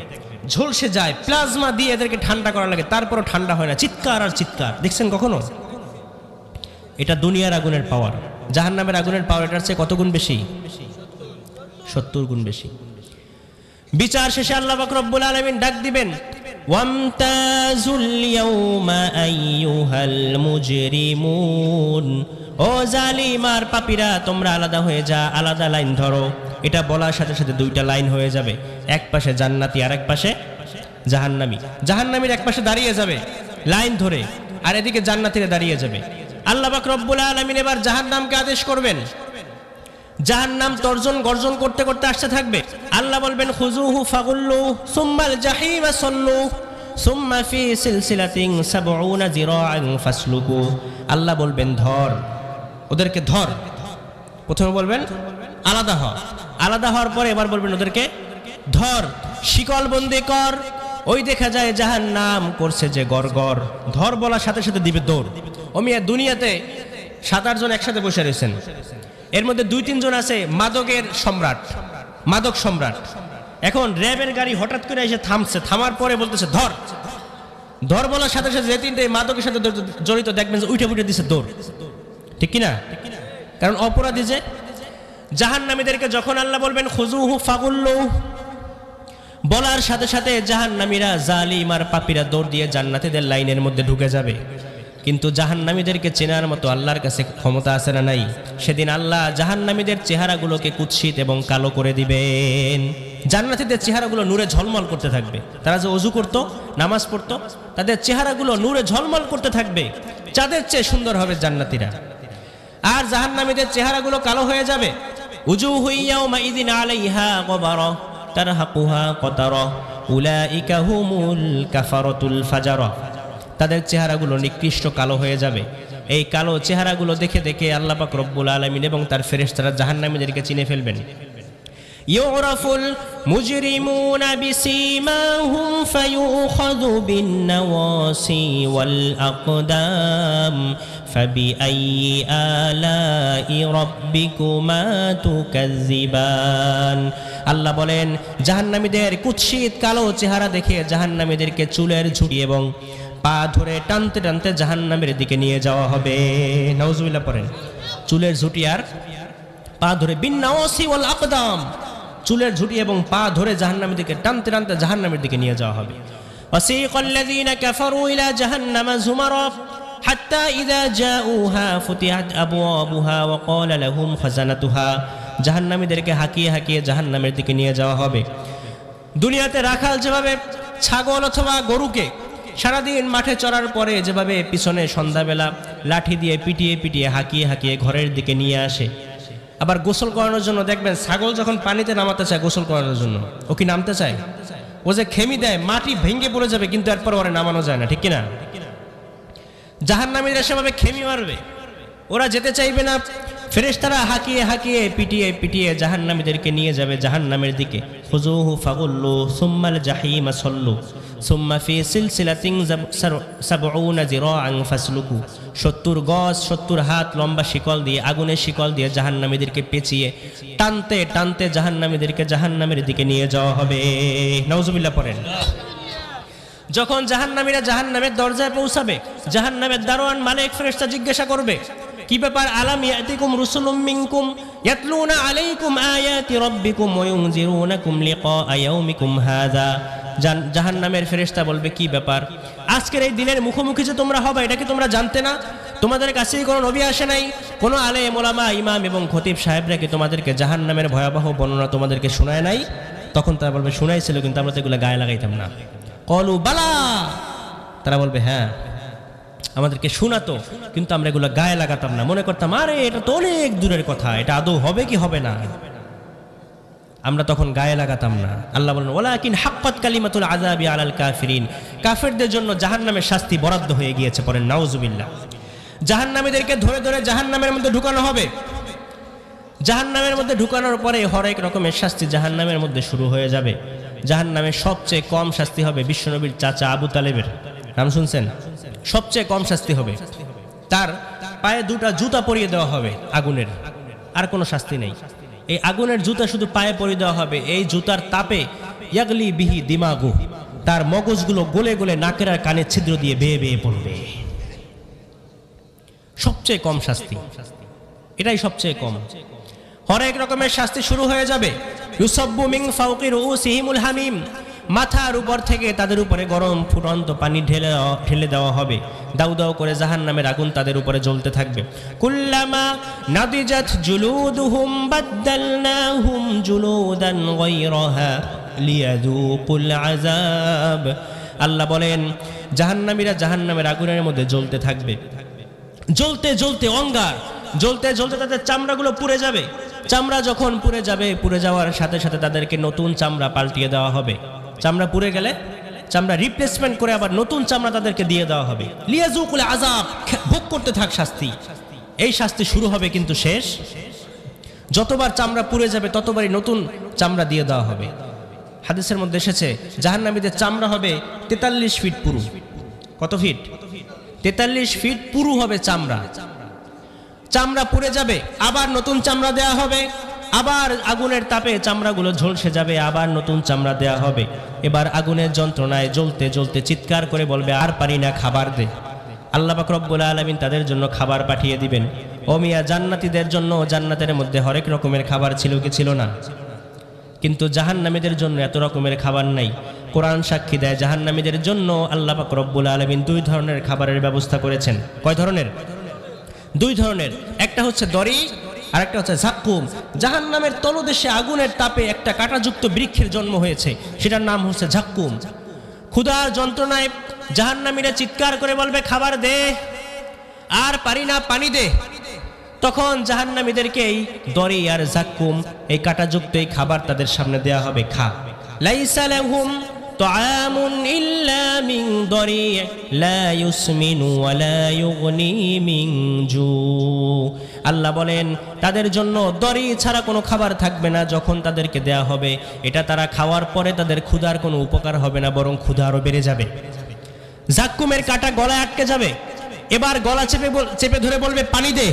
ঝলসে যায়, প্লাজমা দিয়ে এদেরকে ঠান্ডা করা লাগে, তারপরও ঠান্ডা হয় না, চিৎকার আর চিৎকার। দেখছেন কখনো? এটা দুনিয়ার আগুনের পাওয়ার। জাহান্নামের আগুনের পাওয়ার এটার চেয়ে কত গুণ বেশি? ৭০ গুণ বেশি। বিচার শেষে আল্লাহ পাক রব্বুল আলামিন ডাক দিবেন, ওয়ামতাজুল ইয়াউমা আইয়ুহাল মুজরিমুন, ও জালিম আর পাপীরা তোমরা আলাদা হয়ে যা, আলাদা লাইন ধরো। এটা বলার সাথে সাথে 2টা লাইন হয়ে যাবে, এক পাশে জান্নাতি আর এক পাশে জাহান্নামী। জাহান্নামীর এক পাশে দাঁড়িয়ে যাবে লাইন ধরে, আর এদিকে জান্নাতীরা দাঁড়িয়ে যাবে। আল্লাহ পাক রব্বুল আলামিন এবার জাহান্নামকে আদেশ করবেন। জাহান্নাম তর্জন গর্জন করতে করতে আসতে থাকবে। আল্লাহ বলবেন, খুযুহু ফাগুল্লু সুম্মাল জাহিমা সাল্লু সুম্মা ফি সিলসিলাতিন ৭০ যিরাআন ফাসলুকু। আল্লাহ বলবেন, ধর ওদেরকে, ধর। প্রথমে বলবেন আলাদা হ, আলাদা হওয়ার পরে এবার বলবেন ওদেরকে ধর, শিকল বন্দি কর। ওই দেখা যায় জাহান্নাম করছে যে গড়গড়, ধর বলার সাথে সাথে দিবে দৌড়। ওমিয়া দুনিয়াতে ৭-৮ জন একসাথে বসে রয়েছেন, এর মধ্যে 2-3 জন আছে মাদকের সম্রাট, মাদক সম্রাট। এখন র্যাবের গাড়ি হঠাৎ করে এসে থামছে, থামার পরে বলতেছে ধর, ধর বলার সাথে সাথে যে 3টে মাদকের সাথে জড়িত দেখবেন যে উঠে উঠে দিছে দৌড়। ঠিক কিনা? কারণ অপরাধী যে। জাহান্নামীদেরকে যখন আল্লাহ বলবেন খুযুহু ফাগুল্লু, বলার সাথে সাথে জাহান্নামীরা, জালিম আর পাপীরা দৌড় দিয়ে জান্নাতীদের লাইনের মধ্যে ঢুকে যাবে। কিন্তু জাহান্নামীদেরকে চেনার মতো আল্লাহর কাছে ক্ষমতা আছে না নাই? সেদিন আল্লাহ জাহান্নামীদের চেহারাগুলোকে কুৎসিত এবং কালো করে দিবেন। জান্নাতীদের চেহারাগুলো নূরে ঝলমল করতে থাকবে। তারা যে ওযু করত, নামাজ পড়ত, তাদের চেহারাগুলো নূরে ঝলমল করতে থাকবে, চাঁদের চেয়ে সুন্দর হবে জান্নাতীরা। আর জাহান্নামীদের চেহারাগুলো কালো হয়ে যাবে। উজুহু ইয়াউমা ইযিন আলাইহা গবারা তারহাকুহা কতারা উলাইকা হুমুল কাফারাতুল ফাজারা। তাদের চেহারাগুলো নিকৃষ্ট কালো হয়ে যাবে। এই কালো চেহারাগুলো দেখে দেখে আল্লাহ পাক রব্বুল আলামিন এবং তার ফেরেশতারা জাহান্নামীদেরকে চিনে ফেলবেন। يعرف المجرمون بسيماهم فيؤخذ بالنواصي والأقدام فبأي آلاء ربكما تكذبان আল্লাহ বলেন জাহান্নামীদের কুৎসিত কালো চেহারা দেখে জাহান্নামীদেরকে চুলের ঝুঁটি এবং পা ধরে টানতে টানতে জাহান্নামের দিকে নিয়ে যাওয়া হবে। নাউজুবিল্লাহ পড়েন। চুলের ঝুঁটি আর পা ধরে বিন্নাওয়াসি ওয়াল আকদাম, চুলের ঝুঁটি এবং পা ধরে জাহান্নামের দিকে টানতে টানতে জাহান্নামের দিকে নিয়ে যাওয়া হবে। ওয়াসিকাল্লাযীনা কাফারু ইলা জাহান্নামা যুমারা হাত্তা ইযা জাউহা ফুতিহাত আবওয়াবুহা ওয়া ক্বালা লাহুম খাজানাতুহা, জাহান্নামীদেরকে হাঁকিয়ে হাঁকিয়ে জাহান্নামের দিকে নিয়ে যাওয়া হবে। দুনিয়াতে রাখাল যেভাবে ছাগল অথবা গরুকে সারাদিন মাঠে চড়ার পরে যেভাবে পিছনে সন্ধ্যাবেলা লাঠি দিয়ে পিটিয়ে পিটিয়ে হাঁকিয়ে হাঁকিয়ে ঘরের দিকে নিয়ে আসে, আবার গোসল করানোর জন্য দেখবেন ছাগল যখন পানিতে নামাতে চায় গোসল করানোর জন্য, ও কি নামতে চায়? ও যে খেমি দেয় মাটি ভেঙে পড়ে যাবে, কিন্তু এরপর ওরা নামানো যায় না, ঠিক কিনা? জাহান্নামীরা সেভাবে খেমি মারবে, ওরা যেতে চাইবে না। ফেরেশতারা হাঁকিয়ে হাঁকিয়ে পিটিয়ে পিটিয়ে জাহান্নামীদেরকে নিয়ে যাবে জাহান্নামের দিকে। খুযুহু ফাগুল্লু সুম্মাল জাহিমা সাল্লু সুম্মা ফি সিলসিলাতিন সাবউনা যিরাআন ফাসলুকু, 70 গজ 70 হাত লম্বা শিকল দিয়ে, আগুনের শিকল দিয়ে জাহান্নামীদেরকে পেঁচিয়ে টানতে টানতে জাহান্নামীদেরকে জাহান্নামের দিকে নিয়ে যাওয়া হবে। নাউজুবিল্লাহ পড়েন। যখন জাহান্নামীরা জাহান্নামের দরজায় পৌঁছাবে, জাহান্নামের দারোয়ান মালিক ফেরেশতা জিজ্ঞাসা করবে, কি ব্যাপার? আলাম ইয়াতিকুম রুসুলুম মিনকুম ইয়াতলুনা আলাইকুম আয়াতি রাব্বিকুম ওয়া ইউনজিরুনাকুম লিকা ইয়াউমিকুম হাযা। জাহান্নামের ফেরেশতা বলবে, কি ব্যাপার? আজকের এই দিনের মুখোমুখি যে তোমরা হবে, এটা কি তোমরা জানতে না? তোমাদের কাছে কোনো নবী আসে নাই? কোনো আলেম ওলামা ইমাম এবং খতিব সাহেবরা কি তোমাদেরকে জাহান্নামের ভয়াবহ বর্ণনা তোমাদেরকে শোনায় নাই? তখন তারা বলবে, শোনাইছিল, কিন্তু আমরা তো এগুলো গায়ে লাগাইতাম না। কলু বালা, তারা বলবে, হ্যাঁ আমাদেরকে শোনাতো, কিন্তু আমরা এগুলো গায়ে লাগাতাম না, মনে করতাম আরে এটা তো অনেক দূরের কথা, এটা আদৌ হবে কি হবে না, আমরা তখন গায়ে লাগাতাম না। আল্লাহ বলেন, ওয়ালাকিন হাক্কাত কালিমাতুল আযাবি আলাল কাফিরিন, কাফেরদের জন্য জাহান্নামের শাস্তি বরাদ্দ হয়ে গিয়েছে। পড়েন নাউজুবিল্লাহ। জাহান্নামীদেরকে ধরে ধরে জাহান্নামের মধ্যে ঢুকানো হবে। জাহান্নামের মধ্যে ঢুকানোর পরে হরেক রকমের শাস্তি জাহান্নামের মধ্যে শুরু হয়ে যাবে। জাহান্নামের সবচেয়ে কম শাস্তি হবে বিশ্বনবীর চাচা আবু তালেবের, নাম শুনছেন? সবচেয়ে কম শাস্তি হবে, তার পায়ে 2টা জুতা পরিয়ে দেওয়া হবে আগুনের, আর কোনো শাস্তি নেই। এই আগুনের জুতা শুধু পায়ে পরিয়ে দেওয়া হবে, এই জুতার তাপে ইয়াগলি বিহি দিমাগু, তার মগজগুলো গলে গলে নাকের আর কানের ছিদ্র দিয়ে বেয়ে বেয়ে পড়বে। সবচেয়ে কম শাস্তি, এটাই সবচেয়ে কম। হরেক রকমের শাস্তি শুরু হয়ে যাবে। ইউসাব্বু মিন ফাওকি রুউসিহিমুল হামিম, মাথার উপর থেকে তাদের উপরে গরম ফুটন্ত পানি ঢেলে দেওয়া হবে। দাউ দাউ করে জাহান্নামের আগুন তাদের উপরে জ্বলতে থাকবে। কুল্লামা নাদিজাত জুলুদুহুম বাদদালনাহুম জুলুদান গায়রাহা লিয়াযুকুল আযাব। আল্লাহ বলেন, জাহান্নামীরা জাহান্নামের আগুনের মধ্যে জ্বলতে থাকবে, জ্বলতে জ্বলতে অঙ্গার, জ্বলতে জ্বলতে তাদের চামড়াগুলো পুড়ে যাবে। চামড়া যখন পুড়ে যাবে, পুড়ে যাওয়ার সাথে সাথে তাদেরকে নতুন চামড়া পাল্টিয়ে দেওয়া হবে। চামড়া পুড়ে গেলে চামড়া রিপ্লেসমেন্ট করে আবার নতুন চামড়া তাদেরকে দিয়ে দেওয়া হবে। লিয়াযুকুল আযাব, ভোগ করতে থাক শাস্তি। এই শাস্তি শুরু হবে কিন্তু শেষ, যতবার চামড়া পুড়ে যাবে ততবারই নতুন চামড়া দিয়ে দেওয়া হবে। হাদিসের মধ্যে এসেছে জাহান্নামীদের চামড়া হবে 43 ফিট পুরু। কত ফিট? 43 ফিট পুরু হবে চামড়া। চামড়া পুড়ে যাবে, আবার নতুন চামড়া দেয়া হবে, আবার আগুনের তাপে চামড়াগুলো ঝলসে যাবে, আবার নতুন চামড়া দেয়া হবে। এবার আগুনের যন্ত্রণায় জ্বলতে জ্বলতে চিৎকার করে বলবে, আর পারি না, খাবার দে। আল্লাহ পাক রব্বুল আলামিন তাদের জন্য খাবার পাঠিয়ে দিবেন। ও মিয়া, জান্নাতীদের জন্য জান্নাতের মধ্যে হরেক রকমের খাবার ছিল কি ছিল না? কিন্তু জাহান্নামীদের জন্য এত রকমের খাবার নাই। কোরআন সাক্ষী দেয়, জাহান্নামীদের জন্য আল্লাহ পাক রব্বুল আলামিন 2 ধরনের খাবারের ব্যবস্থা করেছেন। কয় ধরনের? 2 ধরনের। একটা হচ্ছে দড়ি, আর একটা হচ্ছে ঝাক্কুম। জাহান্নামের তলদেশে আগুনের তাপে একটা কাঁটাযুক্ত বৃক্ষের জন্ম হয়েছে, সেটার নাম হচ্ছে ঝাক্কুম। ক্ষুধার যন্ত্রণায় জাহান্নামীরা চিৎকার করে বলবে, খাবার দে, আর পারি না, পানি দে। তখন জাহান্নামীদেরকে এই দড়ি আর ঝাক্কুম, এই কাঁটাযুক্ত এই খাবার তাদের সামনে দেয়া হবে, খা। লাইসা লাহুম তাআমুন ইল্লা মিন দরি' লা ইউসমিনু ওয়া লা ইউগনি মিন জু। আল্লাহ বলেন তাদের জন্য দড়ি ছাড়া কোনো খাবার থাকবে না যখন তাদেরকে দেয়া হবে। এটা তারা খাওয়ার পরে তাদের ক্ষুধার কোনো উপকার হবে না, বরং ক্ষুধা আরো বেড়ে যাবে। জাক্কুমের কাঁটা গলায় আটকে যাবে, এবার গলা চেপে ধরে বলবে পানি দে,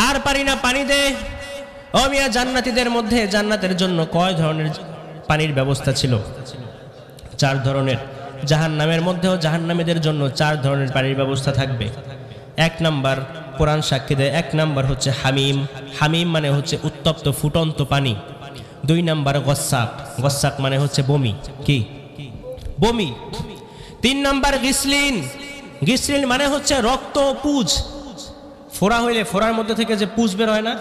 আর পারি না, পানি দে। ও মিয়া, জান্নাতীদের মধ্যে জান্নাতের জন্য কয় ধরনের পানির ব্যবস্থা ছিল? 4 ধরনের। জাহান্নামের মধ্যেও জাহান্নামীদের জন্য 4 ধরনের পানির ব্যবস্থা থাকবে। 1 নাম্বার, কোরআন সাক্ষী দেয়, 1 নাম্বার হচ্ছে হামিম। হামিম মানে হচ্ছে উত্তপ্ত ফুটন্ত পানি। 2 নাম্বার গসাক। গসাক মানে হচ্ছে বমি, কি বমি। 3 নাম্বার গিসলিন। গিসলিন মানে হচ্ছে রক্ত, পুজ। ফোড়া হইলে ফোড়ার মধ্যে থেকে যে পুজ বের হয় না,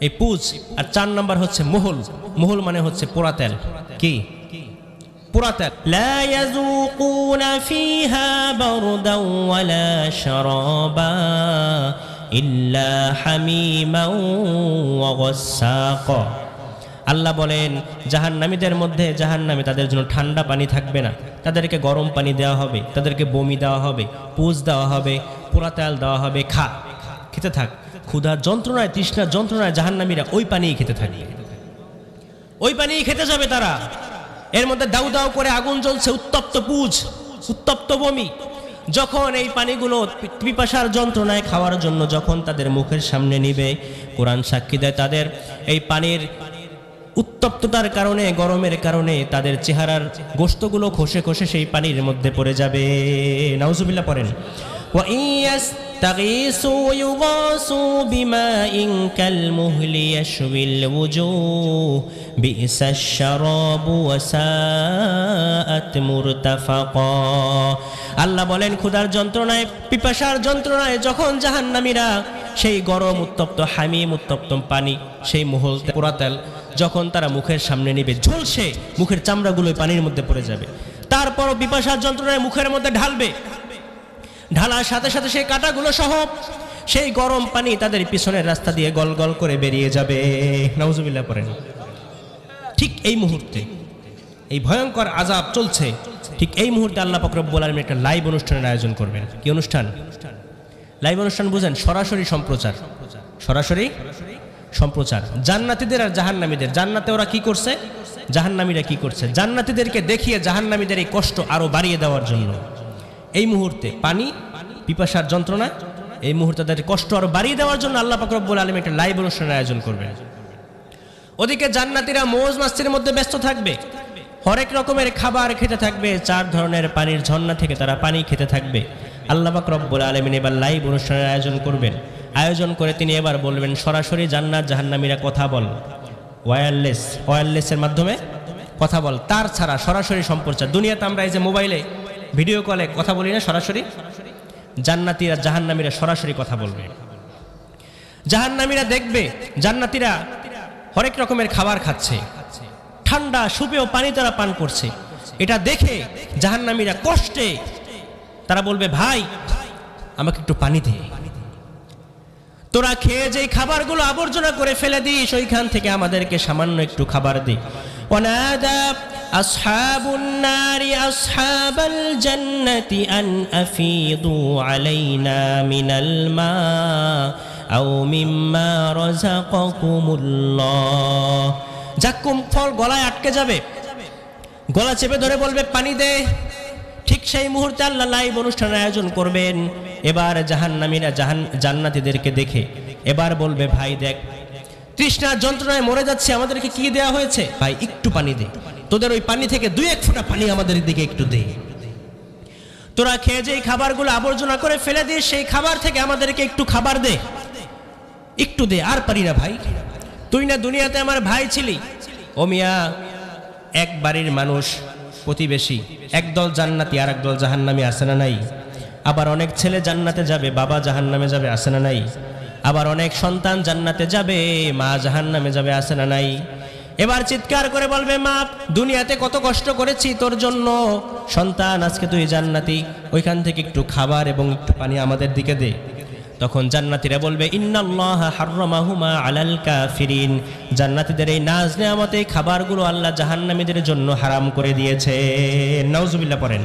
এই পুজ। আর 4 নাম্বার হচ্ছে মুহুল। মুহুল মানে হচ্ছে পোড়া তেল, কি পোড়া তেল। লা ইয়াযুকুনা ফিহা বারদাও ওয়ালা শারাবা ইল্লা হামিমান ওয়া গাসসাকা। আল্লাহ বলেন জাহান্নামীদের মধ্যে জাহান্নামে তাদের জন্য ঠান্ডা পানি থাকবে না, তাদেরকে গরম পানি দেওয়া হবে, তাদেরকে বমি দেওয়া হবে, পুজ দেওয়া হবে, পোড়া তেল দেওয়া হবে। খেতে থাক। ক্ষুধার যন্ত্রণায়, তৃষ্ণার যন্ত্রণায় জাহান্নামীরা ওই পানিই খেতে থাকবে, ওই পানিই খেতে যাবে তারা। এর মধ্যে দাউ দাউ করে আগুন জ্বলছে, উত্তপ্ত পুজ, উত্তপ্ত বমি। যখন এই পানিগুলো পিপাসার যন্ত্রণায় খাওয়ার জন্য যখন তাদের মুখের সামনে নিবে, কোরআন সাক্ষী দেয় তাদের এই পানির উত্তপ্ততার কারণে, গরমের কারণে তাদের চেহারার গোশতগুলো খসে খসে সেই পানির মধ্যে পড়ে যাবে। নাউজুবিল্লাহ পড়েন। ওয়া ইয়াস্তাগীসু ইউগাসু বিমাইন কালমুহলি ইয়াশউিল ওয়ুজুহ বিইসাশ শারাবু ওয়া সাআত মুরতাফাকা। আল্লাহ বলেন ক্ষুধার যন্ত্রণায়, পিপাসার যন্ত্রণায় যখন জাহান্নামীরা সেই গরম উত্তপ্ত হামিম উত্তপ্ত পানি, সেই মুহুল পোড়া তেল যখন তারা মুখের সামনে নেবে, ঝলসে মুখের চামড়াগুলো পানির মধ্যে পড়ে যাবে। তারপরও পিপাসার যন্ত্রণায় মুখের মধ্যে ঢালবে, ঢালার সাথে সাথে সেই কাঁটাগুলো সহ সেই গরম পানি তাদের পিছনের রাস্তা দিয়ে গল গল করে বেরিয়ে যাবে। নাউজুবিল্লাহ পড়েন। ঠিক এই মুহূর্তে এই ভয়ঙ্কর আযাব চলছে, ঠিক এই মুহূর্তে আল্লাহ পাক রব্বুল আলামিন একটা লাইভ অনুষ্ঠানের আয়োজন করবেন। কি অনুষ্ঠান? লাইভ অনুষ্ঠান বুঝেন? সরাসরি সম্প্রচার, সরাসরি সম্প্রচার। জান্নাতীদের আর জাহান্নামীদের, জান্নাতে ওরা কি করছে, জাহান্নামীরা কি করছে, জান্নাতীদেরকে দেখিয়ে জাহান্নামীদের এই কষ্ট আরো বাড়িয়ে দেওয়ার জন্য এই মুহূর্তে পানি, পিপাসার যন্ত্রণা, এই মুহূর্তে তাদের কষ্ট আরো বাড়িয়ে দেওয়ার জন্য আল্লাহ পাক রব্বুল আলামিন একটা লাইভ অনুষ্ঠানের আয়োজন করবেন। ওদিকে জান্নাতীরা মৌজ মাস্তির মধ্যে ব্যস্ত থাকবে, হরেক রকমের খাবার খেতে থাকবে, 4 ধরনের পানির ঝর্ণা থেকে তারা পানি খেতে থাকবে। আল্লাহ পাক রব্বুল আলামিন এবার লাইভ অনুষ্ঠানের আয়োজন করবেন। আয়োজন করে তিনি এবার বলবেন সরাসরি জান্নাত জাহান্নামীরা কথা বল, ওয়্যারলেসের মাধ্যমে কথা বল, তার ছাড়া সরাসরি সম্প্রচার। দুনিয়াতে আমরা এই যে মোবাইলে ভিডিও কলে কথা বলি না, সরাসরি জান্নাতীরা জাহান্নামীরা সরাসরি কথা বলবে। জাহান্নামীরা দেখবে জান্নাতীরা হরেক রকমের খাবার খাচ্ছে, ঠান্ডা সুপেয় পানি তারা পান করছে। এটা দেখে জাহান্নামীরা কষ্টে তারা বলবে ভাই আমাকে একটু পানি দে, তোরা খেয়ে যেই খাবারগুলো আবর্জনা করে ফেলে দিস ওইখান থেকে আমাদেরকে সামান্য একটু খাবার দে। ওয়ানাদা আসহাবুন নারি আসহাবাল জান্নাতি আন আফিদু আলাইনা মিনাল মা আও মিম্মা রাযাকাকুমুল্লাহ। জাক্কুম ফল গলায় আটকে যাবে, গলা চেপে ধরে বলবে পানি দে। ঠিক সেই মুহূর্তে আল্লাহ লাইভ অনুষ্ঠানের আয়োজন করবেন। এবার জাহান্নামীরা জান্নাতীদেরকে দেখে এবার বলবে ভাই দেখ, তৃষ্ণার যন্ত্রণায় মরে যাচ্ছে, আমাদেরকে কি দেয়া হয়েছে, ভাই একটু পানি দে, তোদের ওই পানি থেকে 2-1 ফোঁটা পানি আমাদের দিকে একটু দে। তোরা খেয়ে যেই খাবারগুলো আবর্জনা করে ফেলে দিস সেই খাবার থেকে আমাদেরকে একটু খাবার দে, একটু দে, আর পারি না ভাই, তুই না দুনিয়াতে আমার ভাই ছিলি। ও মিয়া, এক বাড়ির মানুষ, প্রতিবেশী, একদল জান্নাতি আর একদল জাহান্নামী, আছে না নাই? আবার অনেক ছেলে জান্নাতে যাবে, বাবা জাহান্নামে যাবে, আছে না নাই? আবার অনেক সন্তান জান্নাতে যাবে, মা জাহান্নামে যাবে, আছে না নাই? এবার চিৎকার করে বলবে মা, দুনিয়াতে কত কষ্ট করেছি তোর জন্য, সন্তান আজকে তুই জান্নাতি, ওইখান থেকে একটু খাবার এবং একটু পানি আমাদের দিকে দে। তখন জান্নাতীরা বলবে ইন্নাল্লাহা হাররামাহুমা আলাল কাফিরিন, জান্নাতীদের এই নাজ নেয়ামত এই খাবারগুলো আল্লাহ জাহান্নামীদের জন্য হারাম করে দিয়েছে। নাউজুবিল্লাহ পড়েন।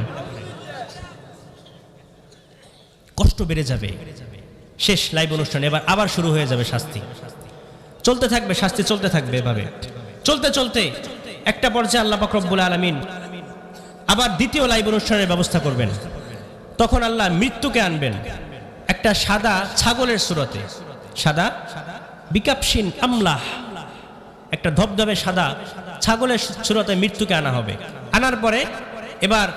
কষ্ট বেড়ে যাবে। শেষ লাইভ অনুষ্ঠান, এবার আবার শুরু হয়ে যাবে শাস্তি। চলতে থাকবে শাস্তি, চলতে থাকবে এভাবে চলতে চলতে একটা পর্যায়ে আল্লাহ পাক রব্বুল আলামিন আবার দ্বিতীয় লাইভ অনুষ্ঠানের ব্যবস্থা করবেন। তখন আল্লাহ মৃত্যুকে আনবেন একটা সাদা ছাগলের সুরতে, সাদা বিকাপসিন আমলাহ, একটা ধবধবে সাদা ছাগলের সুরতে মৃত্যুকে আনা হবে। আনার পরে এবার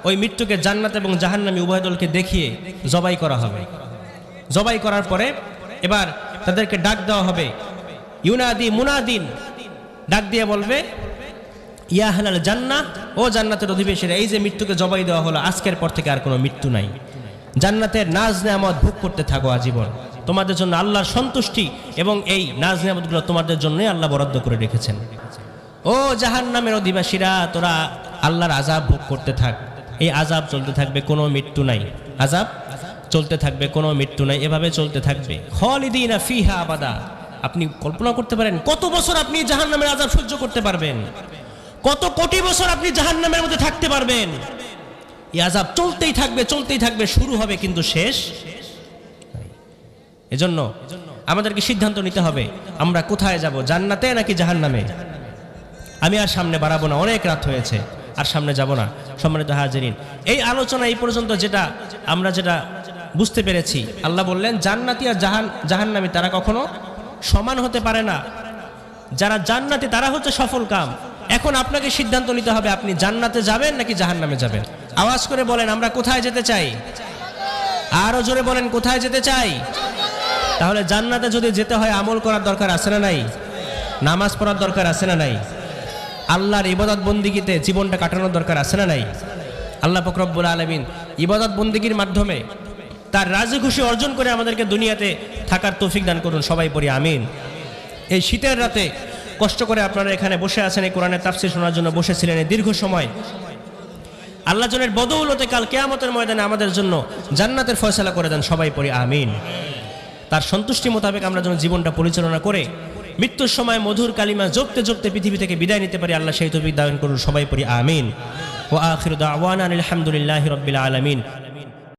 ওই মৃত্যুকে জান্নাত এবং জাহান্নামী উভয় দলকে দেখিয়ে জবাই করা হবে। জবাই করার পরে এবার তাদেরকে ডাক দেওয়া হবে, ইউনাদি মুনাদিন, ডাক দিয়ে বলবে ইয়া আহলাল জান্নাহ, ও জান্নাতের অধিবাসীরা, এই যে মৃত্যুকে জবাই দেওয়া হলো, আজকের পর থেকে আর কোনো মৃত্যু নাই। জান্নাতের নাজ নেয়ামত ভোগ করতে থাকো আজীবন। তোমাদের জন্য আল্লাহর সন্তুষ্টি এবং এই নাজ নেয়ামতগুলো তোমাদের জন্যই আল্লাহ বরাদ্দ করে রেখেছেন। ও জাহান্নামের অধিবাসীরা, তোরা আল্লাহর আযাব ভোগ করতে থাক। এই আযাব চলতে থাকবে, কোনো মৃত্যু নাই। আযাব চলতে থাকবে, কোনো মৃত্যু নাই। এভাবে চলতে থাকবে। খালিদিনা ফিহা আবাদা। আপনি কল্পনা করতে পারেন কত বছর আপনি জাহান্নামের আযাব সহ্য করতে পারবেন? কত কোটি বছর আপনি জাহান্নামের মধ্যে থাকতে পারবেন? এই আযাব চলতেই থাকবে, চলতেই থাকবে, শুরু হবে কিন্তু শেষ। এজন্য আমাদেরকে সিদ্ধান্ত নিতে হবে আমরা কোথায় যাব, জান্নাতে নাকি জাহান্নামে। আমি আর সামনে বাড়াবো না, অনেক রাত হয়েছে, আর সামনে যাব না। সম্মানিত হাজিরিন, এই আলোচনা এই পর্যন্ত আমরা যেটা বুঝতে পেরেছি, আল্লাহ বললেন জান্নাতি আর জাহান্নামী তারা কখনো সমান হতে পারে না। যারা জান্নাতি তারা হচ্ছে সফল কাম। এখন আপনাকে সিদ্ধান্ত নিতে হবে আপনি জান্নাতে যাবেন নাকি জাহান্নামে যাবেন। আওয়াজ করে বলেন আমরা কোথায় যেতে চাই? আরো জোরে বলেন কোথায় যেতে চাই? তাহলে জান্নাতে যদি যেতে হয় আমল করার দরকার আছে না নাই? নামাজ পড়ার দরকার আছে না নাই? আল্লাহর ইবাদত বন্দিগিতে জীবনটা কাটানোর দরকার আছে না নাই? আল্লাহ পাক রব্বুল আলামিন ইবাদত বন্দিগির মাধ্যমে তার রাজি খুশি অর্জন করে আমাদেরকে দুনিয়াতে থাকার তৌফিক দান করুন। সবাই পড়ি আমিন। এই শীতের রাতে কষ্ট করে আপনারা এখানে বসে আছেন, এই কোরআনের তাফসীর শোনার জন্য বসেছিলেন এই দীর্ঘ সময়। আল্লাহ জনের বদৌলতে কাল কিয়ামতের ময়দানে আমাদের জন্য জান্নাতের ফয়সালা করে দেন। সবাই পড়ি আমিন। তার সন্তুষ্টি মোতাবেক আমরা যেন জীবনটা পরিচালনা করে মৃত্যুর সময় মধুর কালিমা জপতে জপতে পৃথিবী থেকে বিদায় নিতে পারি। আল্লাহ সেই তৌফিক দান করুন। সবাই পড়ি আমিন। ওয়া আখিরু দাওয়ানা আলহামদুলিল্লাহি রাব্বিল আলামিন।